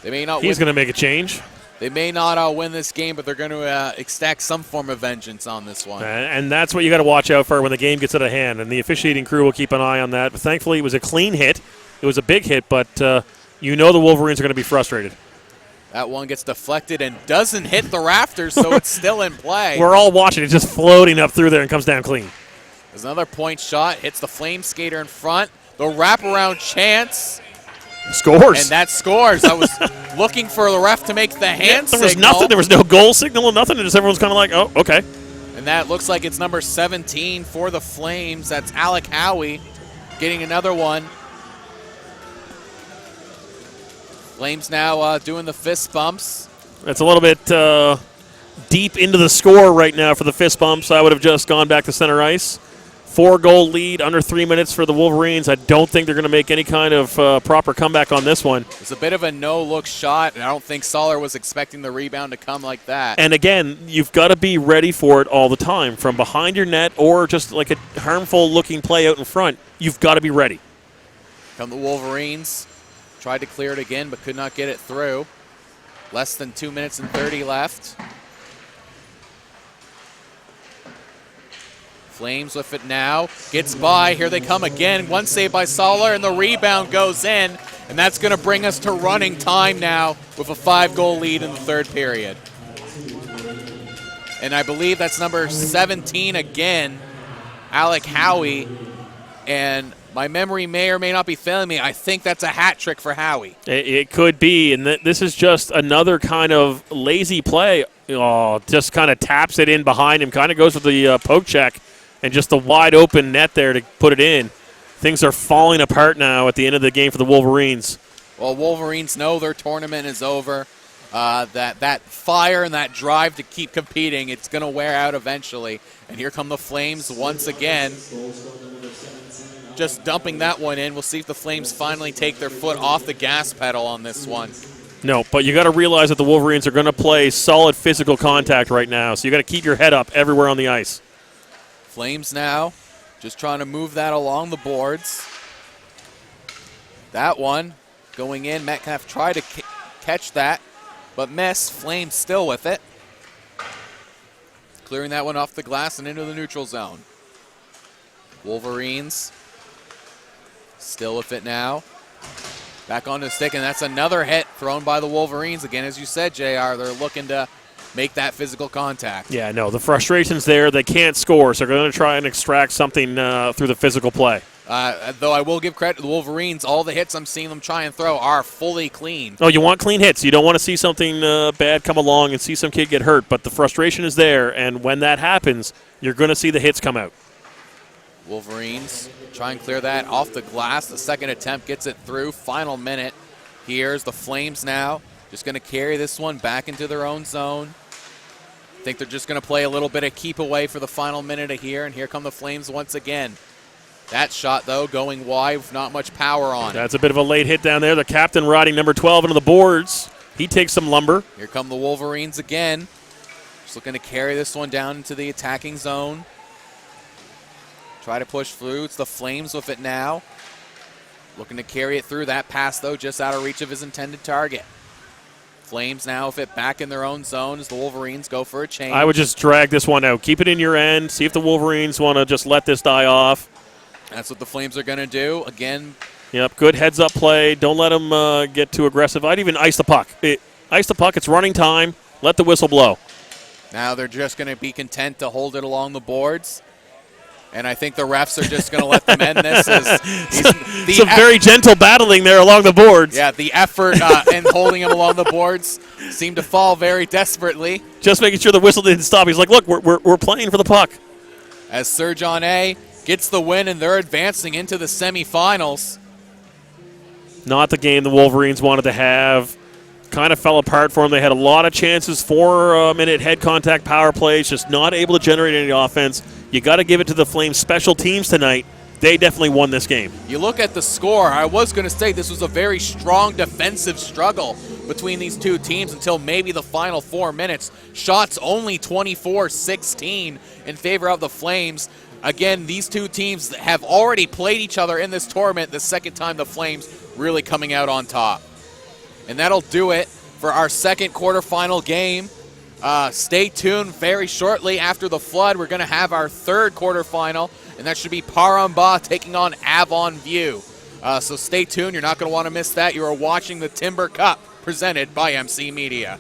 They may not. He's going to make a change. They may not win this game, but they're going to exact some form of vengeance on this one. And that's what you got to watch out for when the game gets out of hand. And the officiating crew will keep an eye on that. But thankfully, it was a clean hit. It was a big hit, but you know the Wolverines are going to be frustrated. That one gets deflected and doesn't hit the rafters, so it's still in play. We're all watching it just floating up through there and comes down clean. There's another point shot, hits the Flame skater in front. The wraparound chance. Scores. And that scores. I was looking for the ref to make the hand There was signal. nothing. There was no goal signal or nothing. And just everyone's kind of like, oh, okay. And that looks like it's number 17 for the Flames. That's Alec Howie getting another one. Flames now doing the fist bumps. It's a little bit deep into the score right now for the fist bumps. I would have just gone back to center ice. 4-goal lead, under 3 minutes for the Wolverines. I don't think they're going to make any kind of proper comeback on this one. It's a bit of a no-look shot, and I don't think Soller was expecting the rebound to come like that. And again, you've got to be ready for it all the time. From behind your net or just like a harmful-looking play out in front, you've got to be ready. Come the Wolverines. Tried to clear it again, but could not get it through. Less than 2 minutes and 30 left. Flames with it now. Gets by. Here they come again. One save by Soller, and the rebound goes in. And that's going to bring us to running time now with a 5-goal lead in the third period. And I believe that's number 17 again, Alec Howie. And my memory may or may not be failing me. I think that's a hat trick for Howie. It could be, and this is just another kind of lazy play. Oh, just kind of taps it in behind him, kind of goes with the poke check, and just the wide open net there to put it in. Things are falling apart now at the end of the game for the Wolverines. Well, Wolverines know their tournament is over. That fire and that drive to keep competing, it's going to wear out eventually. And here come the Flames once again. Just dumping that one in. We'll see if the Flames finally take their foot off the gas pedal on this one. No, but you got to realize that the Wolverines are going to play solid physical contact right now, so you got to keep your head up everywhere on the ice. Flames now just trying to move that along the boards. That one going in. Metcalf tried to catch that, but missed. Flames still with it. Clearing that one off the glass and into the neutral zone. Wolverines still with it now. Back on the stick, and that's another hit thrown by the Wolverines. Again, as you said, JR, they're looking to make that physical contact. Yeah, no, the frustration's there. They can't score, so they're going to try and extract something through the physical play. Though I will give credit to the Wolverines. All the hits I'm seeing them try and throw are fully clean. Oh, you want clean hits. You don't want to see something bad come along and see some kid get hurt, but the frustration is there, and when that happens, you're going to see the hits come out. Wolverines try and clear that off the glass. The second attempt gets it through. Final minute. Here's the Flames now. Just going to carry this one back into their own zone. I think they're just going to play a little bit of keep away for the final minute of here, and here come the Flames once again. That shot, though, going wide with not much power on it. That's a bit of a late hit down there. The captain riding number 12 into the boards. He takes some lumber. Here come the Wolverines again. Just looking to carry this one down into the attacking zone. Try to push through. It's the Flames with it now. Looking to carry it through. That pass, though, just out of reach of his intended target. Flames now with it back in their own zone as the Wolverines go for a change. I would just drag this one out. Keep it in your end. See if the Wolverines want to just let this die off. That's what the Flames are going to do. Again. Yep, good heads-up play. Don't let them get too aggressive. I'd even ice the puck. Ice the puck. It's running time. Let the whistle blow. Now they're just going to be content to hold it along the boards. And I think the refs are just going to let them end this. Some very gentle battling there along the boards. Yeah, the effort in holding him along the boards seemed to fall very desperately. Just making sure the whistle didn't stop. He's like, look, we're playing for the puck. as Sir-John A gets the win, and they're advancing into the semifinals. Not the game the Wolverines wanted to have. Kind of fell apart for them. They had a lot of chances, 4-minute head contact power plays, just not able to generate any offense. You got to give it to the Flames special teams tonight. They definitely won this game. You look at the score, I was going to say this was a very strong defensive struggle between these two teams until maybe the final 4 minutes. Shots only 24-16 in favor of the Flames. Again, these two teams have already played each other in this tournament, the second time the Flames really coming out on top. And that'll do it for our second quarterfinal game. Stay tuned very shortly after the flood. We're going to have our third quarterfinal, and that should be Paramba taking on Avon View. So stay tuned. You're not going to want to miss that. You are watching the Timber Cup presented by MC Media.